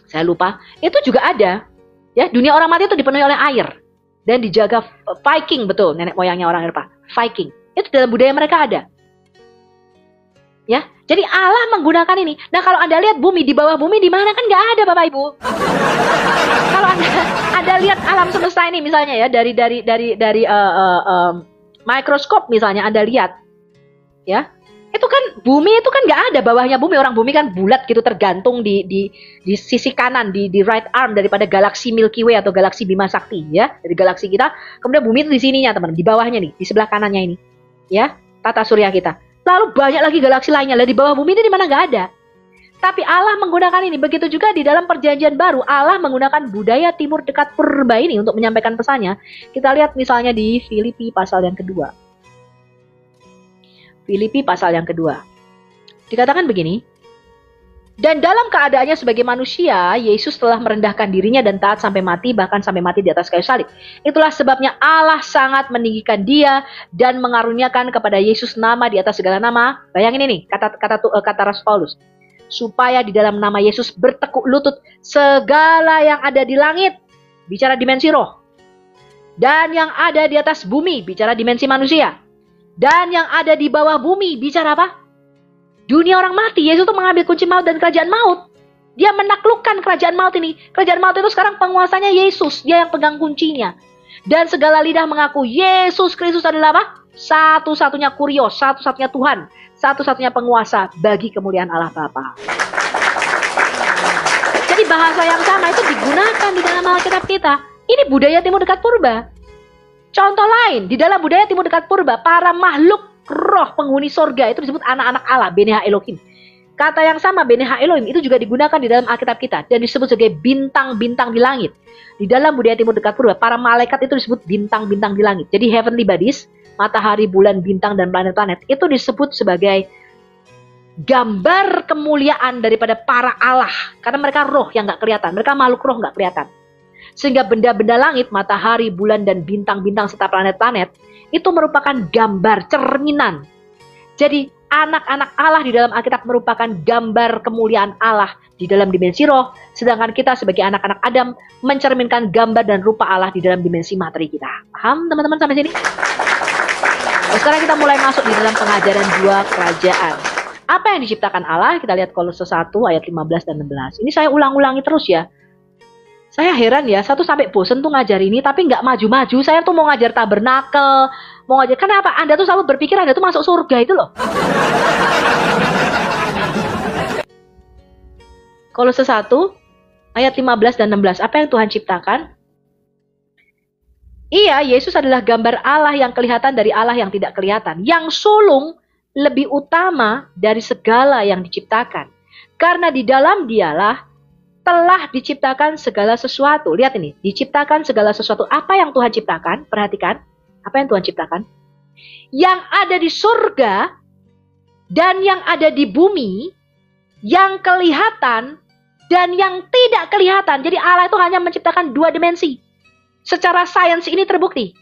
S1: Saya lupa. Itu juga ada. Ya, dunia orang mati itu dipenuhi oleh air dan dijaga. Viking, betul, nenek moyangnya orang Eropa. Viking. Itu dalam budaya mereka ada. Ya, jadi Allah menggunakan ini. Nah, kalau Anda lihat bumi, di bawah bumi di mana kan nggak ada Bapak Ibu. Kalau Anda lihat alam semesta ini misalnya ya dari mikroskop misalnya Anda lihat, ya, itu kan bumi itu kan nggak ada bawahnya bumi. Orang bumi kan bulat gitu, tergantung di sisi kanan, di right arm daripada galaksi Milky Way atau galaksi Bima Sakti, ya, dari galaksi kita. Kemudian bumi itu di sininya teman, di bawahnya nih, di sebelah kanannya ini, ya, tata surya kita. Lalu banyak lagi galaksi lainnya. Lah di bawah bumi ini di mana nggak ada. Tapi Allah menggunakan ini. Begitu juga di dalam perjanjian baru, Allah menggunakan budaya timur dekat purba ini untuk menyampaikan pesannya. Kita lihat misalnya di Filipi pasal yang kedua. Filipi pasal yang kedua. Dikatakan begini. Dan dalam keadaannya sebagai manusia, Yesus telah merendahkan dirinya dan taat sampai mati, bahkan sampai mati di atas kayu salib. Itulah sebabnya Allah sangat meninggikan dia dan mengaruniakan kepada Yesus nama di atas segala nama. Bayangin ini, kata Rasul Paulus. Supaya di dalam nama Yesus bertekuk lutut segala yang ada di langit, bicara dimensi roh. Dan yang ada di atas bumi, bicara dimensi manusia. Dan yang ada di bawah bumi, bicara apa? Dunia orang mati. Yesus itu mengambil kunci maut dan kerajaan maut. Dia menaklukkan kerajaan maut ini. Kerajaan maut itu sekarang penguasanya Yesus. Dia yang pegang kuncinya. Dan segala lidah mengaku Yesus Kristus adalah apa? Satu-satunya kurios, satu-satunya Tuhan, satu-satunya penguasa bagi kemuliaan Allah Bapa. Jadi bahasa yang sama itu digunakan di dalam Alkitab kita. Ini budaya timur dekat purba. Contoh lain, di dalam budaya timur dekat purba, para makhluk roh penghuni sorga itu disebut anak-anak Allah, Bene Elohim. Kata yang sama, Bene Elohim, itu juga digunakan di dalam Alkitab kita dan disebut sebagai bintang-bintang di langit. Di dalam budaya timur dekat purba, para malaikat itu disebut bintang-bintang di langit. Jadi heavenly bodies, matahari, bulan, bintang, dan planet-planet itu disebut sebagai gambar kemuliaan daripada para Allah. Karena mereka roh yang nggak kelihatan, mereka makhluk roh nggak kelihatan. Sehingga benda-benda langit, matahari, bulan, dan bintang-bintang serta planet-planet itu merupakan gambar, cerminan. Jadi anak-anak Allah di dalam Alkitab merupakan gambar kemuliaan Allah di dalam dimensi roh, sedangkan kita sebagai anak-anak Adam mencerminkan gambar dan rupa Allah di dalam dimensi materi kita. Paham teman-teman sampai sini? Nah, sekarang kita mulai masuk di dalam pengajaran dua kerajaan. Apa yang diciptakan Allah? Kita lihat Kolose 1 ayat 15 dan 16. Ini saya ulang-ulangi terus ya. Saya heran ya, satu sampai bosen tuh ngajar ini, tapi nggak maju-maju. Saya tuh mau ngajar tabernakel, mau ngajar. Kenapa? Anda tuh selalu berpikir Anda tuh masuk surga itu loh. Kolose 1 ayat 15 dan 16. Apa yang Tuhan ciptakan? Iya, Yesus adalah gambar Allah yang kelihatan dari Allah yang tidak kelihatan. Yang sulung lebih utama dari segala yang diciptakan. Karena di dalam dialah telah diciptakan segala sesuatu. Lihat ini, diciptakan segala sesuatu. Apa yang Tuhan ciptakan? Perhatikan. Apa yang Tuhan ciptakan? Yang ada di surga dan yang ada di bumi, yang kelihatan dan yang tidak kelihatan. Jadi Allah itu hanya menciptakan dua dimensi. Secara sains ini terbukti.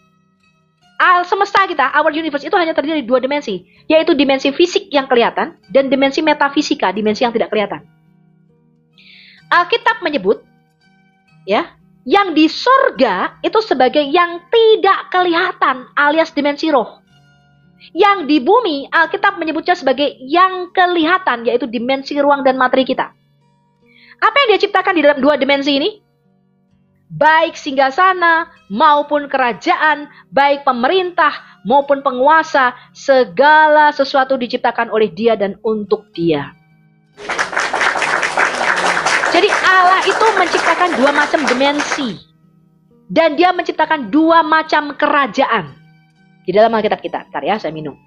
S1: Semesta kita, our universe itu hanya terdiri dari dua dimensi, yaitu dimensi fisik yang kelihatan dan dimensi metafisika, dimensi yang tidak kelihatan. Alkitab menyebut, ya, yang di surga itu sebagai yang tidak kelihatan alias dimensi roh. Yang di bumi, Alkitab menyebutnya sebagai yang kelihatan, yaitu dimensi ruang dan materi kita. Apa yang dia ciptakan di dalam dua dimensi ini? Baik singgasana maupun kerajaan, baik pemerintah maupun penguasa, segala sesuatu diciptakan oleh Dia dan untuk Dia. Jadi Allah itu menciptakan dua macam dimensi. Dan Dia menciptakan dua macam kerajaan. Di dalam Alkitab kita. Bentar ya, saya minum.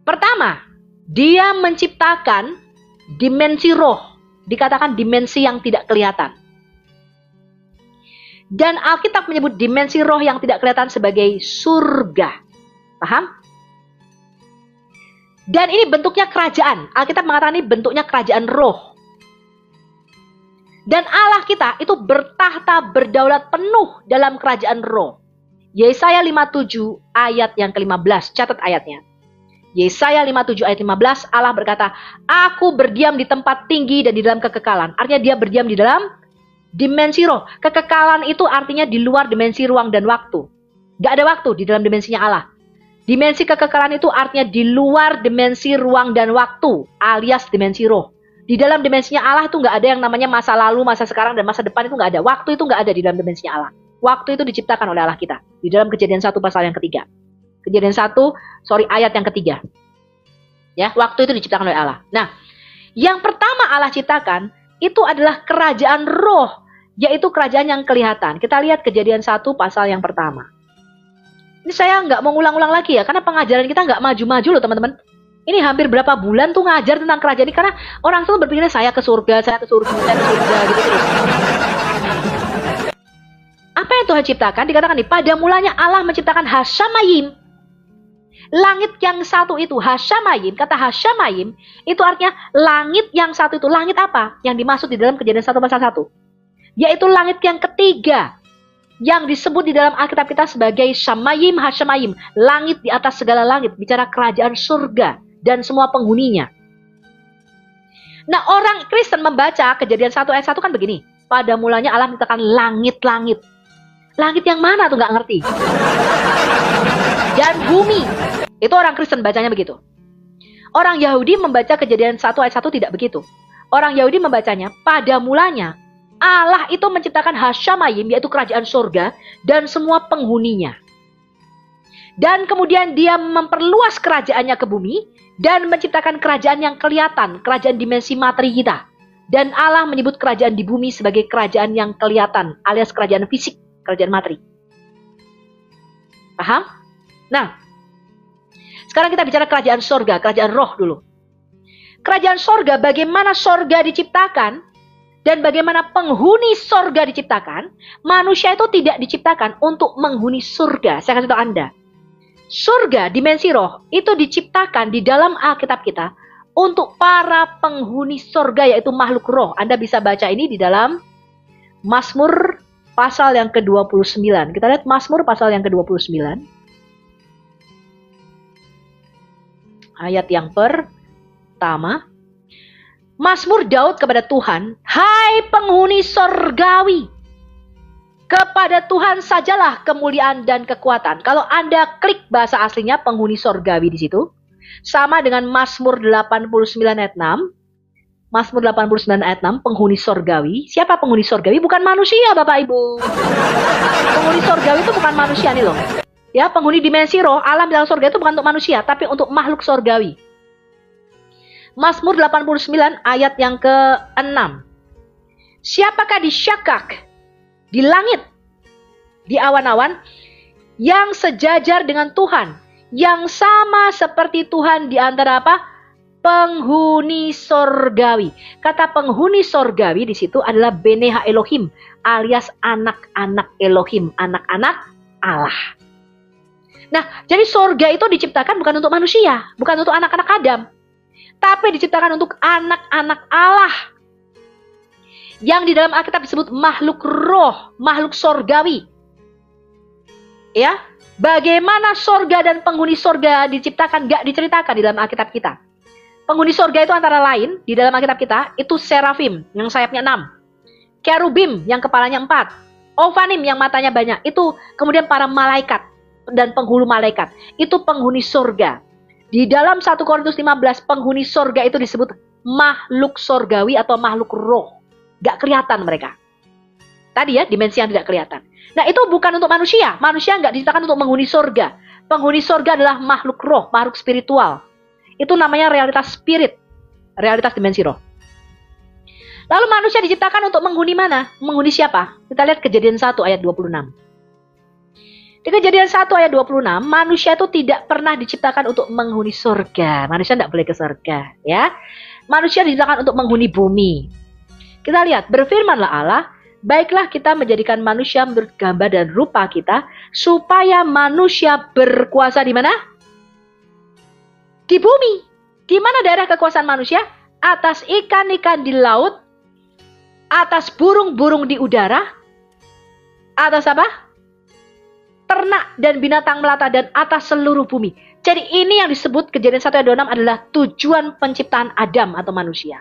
S1: Pertama, dia menciptakan dimensi roh. Dikatakan dimensi yang tidak kelihatan. Dan Alkitab menyebut dimensi roh yang tidak kelihatan sebagai surga. Paham? Dan ini bentuknya kerajaan. Alkitab mengatakan ini bentuknya kerajaan roh. Dan Allah kita itu bertahta berdaulat penuh dalam kerajaan roh. Yesaya 57 ayat yang ke-15. Catat ayatnya. Yesaya 57 ayat 15, Allah berkata, aku berdiam di tempat tinggi dan di dalam kekekalan. Artinya dia berdiam di dalam dimensi roh. Kekekalan itu artinya di luar dimensi ruang dan waktu. Gak ada waktu di dalam dimensinya Allah. Dimensi kekekalan itu artinya di luar dimensi ruang dan waktu, alias dimensi roh. Di dalam dimensinya Allah itu gak ada yang namanya masa lalu, masa sekarang, dan masa depan itu gak ada. Waktu itu gak ada di dalam dimensinya Allah. Waktu itu diciptakan oleh Allah kita. Di dalam Kejadian 1 pasal yang ketiga. Kejadian 1, ayat yang ketiga. Ya, waktu itu diciptakan oleh Allah. Nah, yang pertama Allah ciptakan itu adalah kerajaan roh, yaitu kerajaan yang kelihatan. Kita lihat Kejadian 1 pasal yang pertama. Ini saya nggak mau ngulang-ulang lagi ya, karena pengajaran kita nggak maju-maju loh teman-teman. Ini hampir berapa bulan tuh ngajar tentang kerajaan ini, karena orang tuh berpikirnya saya ke surga, saya ke surga, saya ke surga gitu terus. Apa yang Tuhan ciptakan? Dikatakan nih, pada mulanya Allah menciptakan Hashamayim. Langit yang satu itu, Hashamayim, kata Hashamayim, itu artinya langit yang satu itu. Langit apa? Yang dimaksud di dalam Kejadian 1 pasal 1. Yaitu langit yang ketiga. Yang disebut di dalam Alkitab kita sebagai Shamayim, Hashamayim. Langit di atas segala langit. Bicara kerajaan surga dan semua penghuninya. Nah, orang Kristen membaca Kejadian 1 ayat 1 kan begini. Pada mulanya Allah menciptakan langit-langit. Langit yang mana tuh nggak ngerti. Dan bumi. Itu orang Kristen bacanya begitu. Orang Yahudi membaca Kejadian 1 ayat 1 tidak begitu. Orang Yahudi membacanya, pada mulanya Allah itu menciptakan Hashamayim, yaitu kerajaan surga, dan semua penghuninya. Dan kemudian dia memperluas kerajaannya ke bumi, dan menciptakan kerajaan yang kelihatan, kerajaan dimensi materi kita. Dan Allah menyebut kerajaan di bumi sebagai kerajaan yang kelihatan, alias kerajaan fisik, kerajaan materi. Paham? Nah, sekarang kita bicara kerajaan surga, kerajaan roh dulu. Kerajaan surga, bagaimana surga diciptakan, dan bagaimana penghuni surga diciptakan. Manusia itu tidak diciptakan untuk menghuni surga. Saya kasih tahu Anda. Surga, dimensi roh, itu diciptakan di dalam Alkitab kita untuk para penghuni surga, yaitu makhluk roh. Anda bisa baca ini di dalam Mazmur pasal yang ke-29. Kita lihat Mazmur pasal yang ke-29. Ayat yang pertama. Mazmur Daud kepada Tuhan, hai penghuni surgawi, kepada Tuhan sajalah kemuliaan dan kekuatan. Kalau Anda klik bahasa aslinya penghuni surgawi di situ, sama dengan Mazmur 89 ayat 6. Mazmur 89 ayat 6, penghuni surgawi. Siapa penghuni surgawi? Bukan manusia, Bapak Ibu. Penghuni surgawi itu bukan manusia nih loh. Ya, penghuni dimensi roh, alam dalam surga itu bukan untuk manusia, tapi untuk makhluk surgawi. Mazmur 89 ayat yang ke-6. Siapakah di syakak, di langit, di awan-awan, yang sejajar dengan Tuhan, yang sama seperti Tuhan di antara apa? Penghuni surgawi. Kata penghuni surgawi di situ adalah Beneha Elohim, alias anak-anak Elohim, anak-anak Allah. Nah, jadi surga itu diciptakan bukan untuk manusia, bukan untuk anak-anak Adam, tapi diciptakan untuk anak-anak Allah. Yang di dalam Alkitab disebut makhluk roh, makhluk surgawi. Ya, bagaimana surga dan penghuni surga diciptakan gak diceritakan di dalam Alkitab kita. Penghuni surga itu antara lain di dalam Alkitab kita itu serafim yang sayapnya 6, kerubim yang kepalanya 4, ofanim yang matanya banyak. Itu kemudian para malaikat dan penghulu malaikat. Itu penghuni surga. Di dalam 1 Korintus 15, penghuni surga itu disebut makhluk surgawi atau makhluk roh. Gak kelihatan mereka. Tadi ya, dimensi yang tidak kelihatan. Nah, itu bukan untuk manusia. Manusia gak diciptakan untuk menghuni surga. Penghuni surga adalah makhluk roh, makhluk spiritual. Itu namanya realitas spirit. Realitas dimensi roh. Lalu manusia diciptakan untuk menghuni mana? Menghuni siapa? Kita lihat Kejadian 1 ayat 26. Di Kejadian 1 ayat 26, manusia itu tidak pernah diciptakan untuk menghuni surga. Manusia tidak boleh ke surga, ya. Manusia diciptakan untuk menghuni bumi. Kita lihat, berfirmanlah Allah, baiklah kita menjadikan manusia menurut gambar dan rupa kita, supaya manusia berkuasa di mana? Di bumi. Di mana daerah kekuasaan manusia? Atas ikan-ikan di laut, atas burung-burung di udara, atas apa? Ternak dan binatang melata, dan atas seluruh bumi. Jadi ini yang disebut Kejadian 1 ayat 26 adalah tujuan penciptaan Adam atau manusia.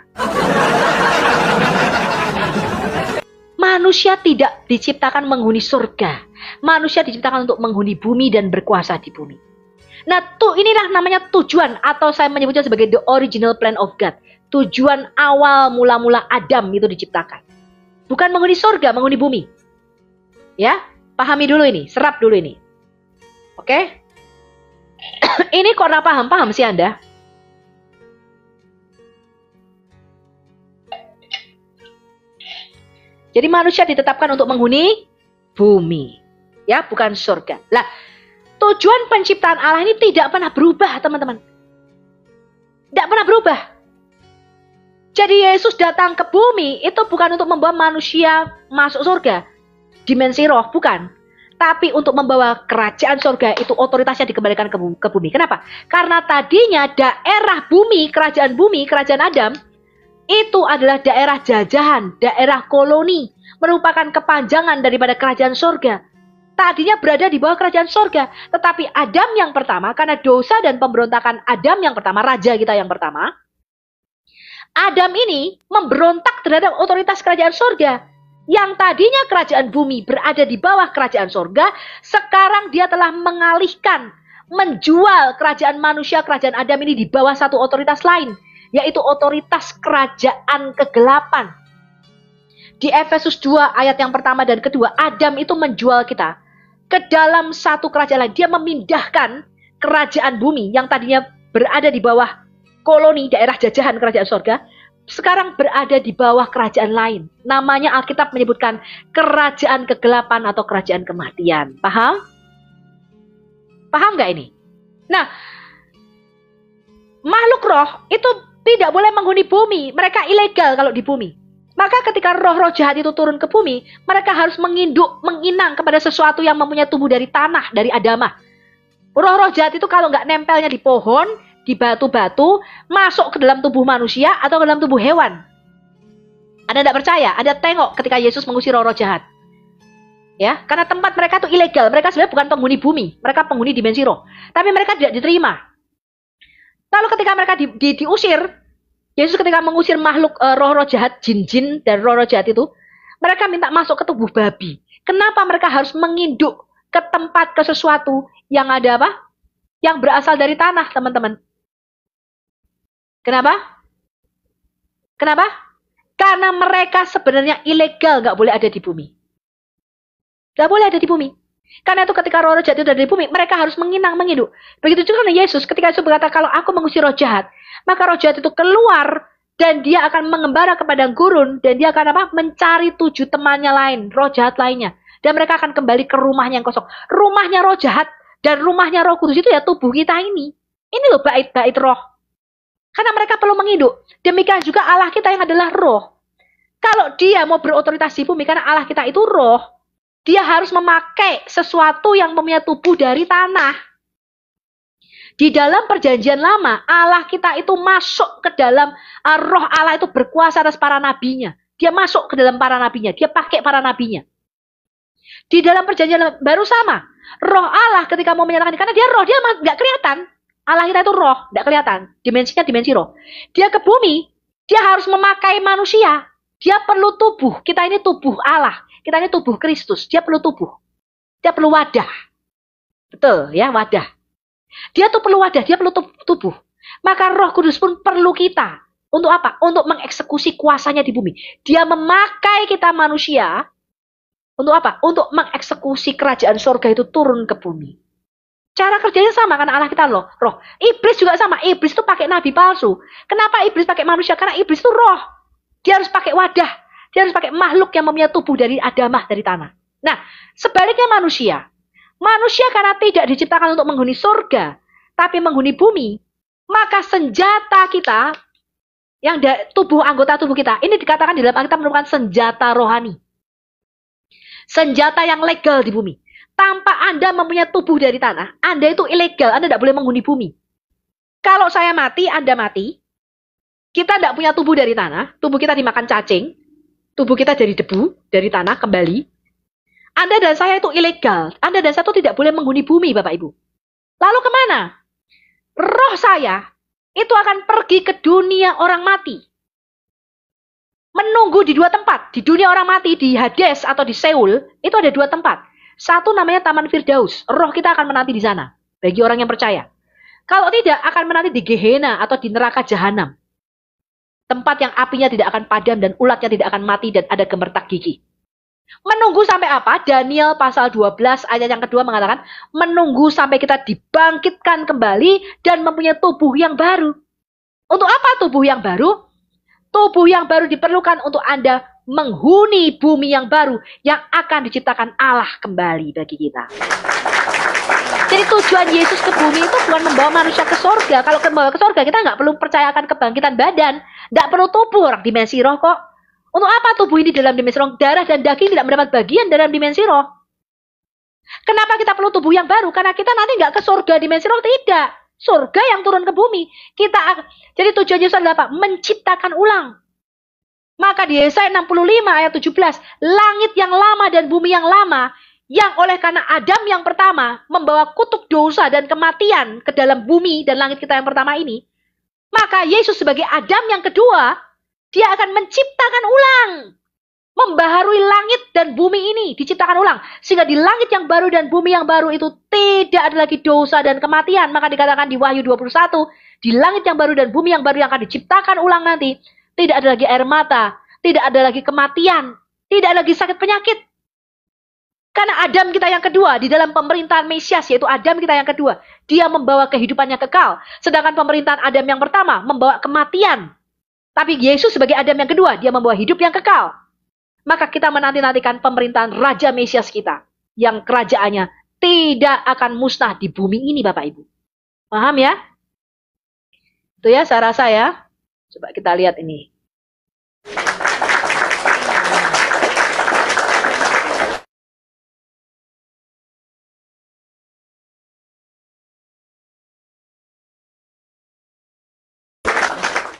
S1: Manusia tidak diciptakan menghuni surga. Manusia diciptakan untuk menghuni bumi dan berkuasa di bumi. Nah, inilah namanya tujuan, atau saya menyebutnya sebagai the original plan of God. Tujuan awal mula-mula Adam itu diciptakan. Bukan menghuni surga, menghuni bumi. Ya, pahami dulu ini, serap dulu ini. Oke? Ini kok nggak paham sih Anda? Jadi manusia ditetapkan untuk menghuni bumi. Ya, bukan surga. Lah, tujuan penciptaan Allah ini tidak pernah berubah, teman-teman. Tidak pernah berubah. Jadi Yesus datang ke bumi itu bukan untuk membawa manusia masuk surga. Dimensi roh, bukan. Tapi untuk membawa kerajaan surga itu otoritasnya dikembalikan ke bumi. Kenapa? Karena tadinya daerah bumi, kerajaan Adam, itu adalah daerah jajahan, daerah koloni. Merupakan kepanjangan daripada kerajaan surga. Tadinya berada di bawah kerajaan surga. Tetapi Adam yang pertama, karena dosa dan pemberontakan Adam yang pertama, raja kita yang pertama, Adam ini memberontak terhadap otoritas kerajaan surga. Yang tadinya kerajaan bumi berada di bawah kerajaan surga, sekarang dia telah mengalihkan, menjual kerajaan manusia, kerajaan Adam ini di bawah satu otoritas lain, yaitu otoritas kerajaan kegelapan. Di Efesus 2 ayat yang pertama dan kedua, Adam itu menjual kita ke dalam satu kerajaan lain. Dia memindahkan kerajaan bumi yang tadinya berada di bawah koloni daerah jajahan kerajaan surga, sekarang berada di bawah kerajaan lain. Namanya Alkitab menyebutkan kerajaan kegelapan atau kerajaan kematian. Paham? Paham nggak ini? Nah, makhluk roh itu tidak boleh menghuni bumi. Mereka ilegal kalau di bumi. Maka ketika roh-roh jahat itu turun ke bumi, mereka harus menginduk, menginang kepada sesuatu yang mempunyai tubuh dari tanah, dari adamah. Roh-roh jahat itu kalau nggak nempelnya di pohon, di batu-batu, masuk ke dalam tubuh manusia atau ke dalam tubuh hewan. Anda tidak percaya? Anda tengok ketika Yesus mengusir roh-roh jahat. Ya, karena tempat mereka itu ilegal. Mereka sebenarnya bukan penghuni bumi. Mereka penghuni dimensi roh. Tapi mereka tidak diterima. Lalu ketika mereka diusir, Yesus ketika mengusir makhluk roh-roh jahat, jin-jin dan roh-roh jahat itu, mereka minta masuk ke tubuh babi. Kenapa mereka harus menginduk ke tempat, ke sesuatu yang ada apa? Yang berasal dari tanah, teman-teman. Kenapa? Kenapa? Karena mereka sebenarnya ilegal, nggak boleh ada di bumi. Nggak boleh ada di bumi. Karena itu ketika roh-roh jahat itu ada di bumi, mereka harus menginang, menginduk. Begitu juga dengan Yesus, ketika Yesus berkata, kalau aku mengusir roh jahat, maka roh jahat itu keluar, dan dia akan mengembara ke padang gurun, dan dia akan apa? Mencari 7 temannya lain, roh jahat lainnya. Dan mereka akan kembali ke rumahnya yang kosong. Rumahnya roh jahat, dan rumahnya Roh Kudus itu ya tubuh kita ini. Ini loh bait-bait roh. Karena mereka perlu menginduk. Demikian juga Allah kita yang adalah roh. Kalau dia mau berotoritas di bumi, karena Allah kita itu roh, dia harus memakai sesuatu yang mempunyai tubuh dari tanah. Di dalam perjanjian lama, Allah kita itu masuk ke dalam, roh Allah itu berkuasa atas para nabinya. Dia masuk ke dalam para nabinya, dia pakai para nabinya. Di dalam perjanjian baru sama. Roh Allah ketika mau menyatakan, karena dia roh, dia nggak kelihatan. Allah kita itu roh, nggak kelihatan. Dimensinya dimensi roh. Dia ke bumi, dia harus memakai manusia. Dia perlu tubuh. Kita ini tubuh Allah. Kita ini tubuh Kristus. Dia perlu tubuh. Dia perlu wadah. Betul ya, wadah. Dia tuh perlu wadah, dia perlu tubuh. Maka Roh Kudus pun perlu kita. Untuk apa? Untuk mengeksekusi kuasanya di bumi. Dia memakai kita manusia. Untuk apa? Untuk mengeksekusi kerajaan surga itu turun ke bumi. Cara kerjanya sama, karena Allah kita roh. Iblis juga sama. Iblis itu pakai nabi palsu. Kenapa iblis pakai manusia? Karena iblis itu roh. Dia harus pakai wadah. Dia harus pakai makhluk yang mempunyai tubuh dari adamah, dari tanah. Nah, sebaliknya manusia. Manusia karena tidak diciptakan untuk menghuni surga, tapi menghuni bumi, maka senjata kita, yang anggota tubuh kita, ini dikatakan di dalam Alkitab merupakan senjata rohani. Senjata yang legal di bumi. Tanpa Anda mempunyai tubuh dari tanah, Anda itu ilegal, Anda tidak boleh menghuni bumi. Kalau saya mati, Anda mati, kita tidak punya tubuh dari tanah, tubuh kita dimakan cacing, tubuh kita jadi debu dari tanah kembali. Anda dan saya itu ilegal. Anda dan saya itu tidak boleh menghuni bumi, Bapak Ibu. Lalu kemana? Roh saya itu akan pergi ke dunia orang mati. Menunggu di dua tempat. Di dunia orang mati, di Hades atau di Seoul, itu ada dua tempat. Satu namanya Taman Firdaus. Roh kita akan menanti di sana. Bagi orang yang percaya. Kalau tidak, akan menanti di Gehenna atau di neraka Jahanam. Tempat yang apinya tidak akan padam dan ulatnya tidak akan mati dan ada gemertak gigi. Menunggu sampai apa? Daniel pasal 12 ayat yang kedua mengatakan, menunggu sampai kita dibangkitkan kembali dan mempunyai tubuh yang baru. Untuk apa tubuh yang baru? Tubuh yang baru diperlukan untuk Anda menghuni bumi yang baru yang akan diciptakan Allah kembali bagi kita. Jadi tujuan Yesus ke bumi itu bukan membawa manusia ke surga. Kalau membawa ke surga, kita nggak perlu percayakan kebangkitan badan. Nggak perlu tubuh, orang dimensi roh kok. Untuk apa tubuh ini dalam dimensi roh? Darah dan daging tidak mendapat bagian dalam dimensi roh. Kenapa kita perlu tubuh yang baru? Karena kita nanti nggak ke surga dimensi roh, tidak. Surga yang turun ke bumi. Jadi tujuan Yesus adalah apa? Menciptakan ulang. Maka di Yesaya 65 ayat 17, langit yang lama dan bumi yang lama, yang oleh karena Adam yang pertama membawa kutuk dosa dan kematian ke dalam bumi dan langit kita yang pertama ini, maka Yesus sebagai Adam yang kedua, dia akan menciptakan ulang. Membaharui langit dan bumi ini diciptakan ulang. Sehingga di langit yang baru dan bumi yang baru itu tidak ada lagi dosa dan kematian. Maka dikatakan di Wahyu 21, di langit yang baru dan bumi yang baru yang akan diciptakan ulang nanti, tidak ada lagi air mata, tidak ada lagi kematian, tidak ada lagi sakit penyakit. Karena Adam kita yang kedua, di dalam pemerintahan Mesias, yaitu Adam kita yang kedua, dia membawa kehidupannya kekal. Sedangkan pemerintahan Adam yang pertama membawa kematian. Tapi Yesus sebagai Adam yang kedua, dia membawa hidup yang kekal. Maka kita menanti-nantikan pemerintahan Raja Mesias kita, yang kerajaannya tidak akan musnah di bumi ini, Bapak Ibu. Paham ya? Itu ya, saya rasa ya. Coba kita lihat ini.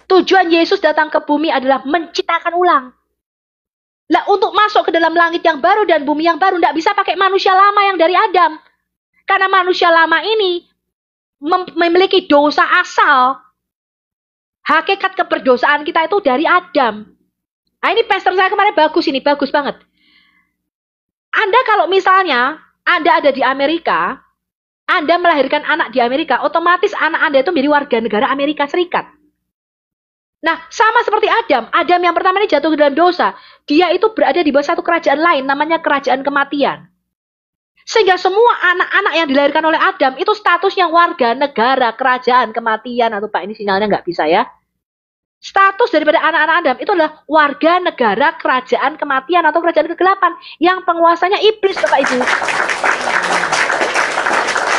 S1: Tujuan Yesus datang ke bumi adalah menciptakan ulang. Lah untuk masuk ke dalam langit yang baru dan bumi yang baru, tidak bisa pakai manusia lama yang dari Adam. Karena manusia lama ini memiliki dosa asal. Hakikat keberdosaan kita itu dari Adam. Nah ini pastor saya kemarin bagus ini, bagus banget. Anda kalau misalnya Anda ada di Amerika, Anda melahirkan anak di Amerika, otomatis anak Anda itu menjadi warga negara Amerika Serikat. Nah, sama seperti Adam. Adam yang pertama ini jatuh ke dalam dosa. Dia itu berada di bawah satu kerajaan lain, namanya kerajaan kematian. Sehingga semua anak-anak yang dilahirkan oleh Adam itu statusnya warga negara kerajaan kematian. Atau Pak, ini sinyalnya nggak bisa ya. Status daripada anak-anak Adam itu adalah warga negara kerajaan kematian atau kerajaan kegelapan. Yang penguasanya iblis, Bapak Ibu.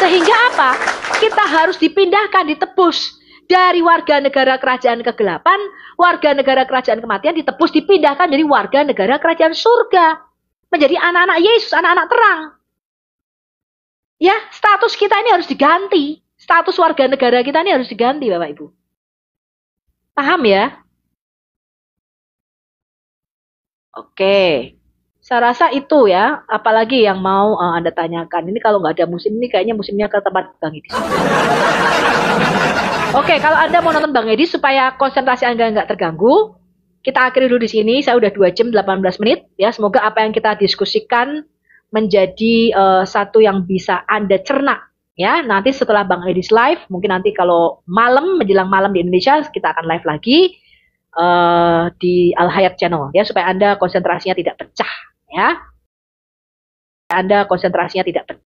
S1: Sehingga apa? Kita harus dipindahkan, ditebus. Dari warga negara kerajaan kegelapan, warga negara kerajaan kematian ditebus, dipindahkan jadi warga negara kerajaan surga. Menjadi anak-anak Yesus, anak-anak terang. Ya, status kita ini harus diganti. Status warga negara kita ini harus diganti, Bapak Ibu. Paham ya? Oke. Saya rasa itu ya, apalagi yang mau Anda tanyakan. Ini kalau nggak ada musim ini, kayaknya musimnya ke tempat Bang Edi. Oke, kalau Anda mau nonton Bang Edi supaya konsentrasi Anda nggak terganggu, kita akhiri dulu di sini. Saya udah 2 jam 18 menit. Ya, semoga apa yang kita diskusikan menjadi satu yang bisa Anda cerna. Ya, nanti setelah Bang Edi live, mungkin nanti kalau malam, menjelang malam di Indonesia, kita akan live lagi di Al Hayat Channel. Ya, supaya Anda konsentrasinya tidak pecah. Ya, Anda konsentrasinya tidak pecah.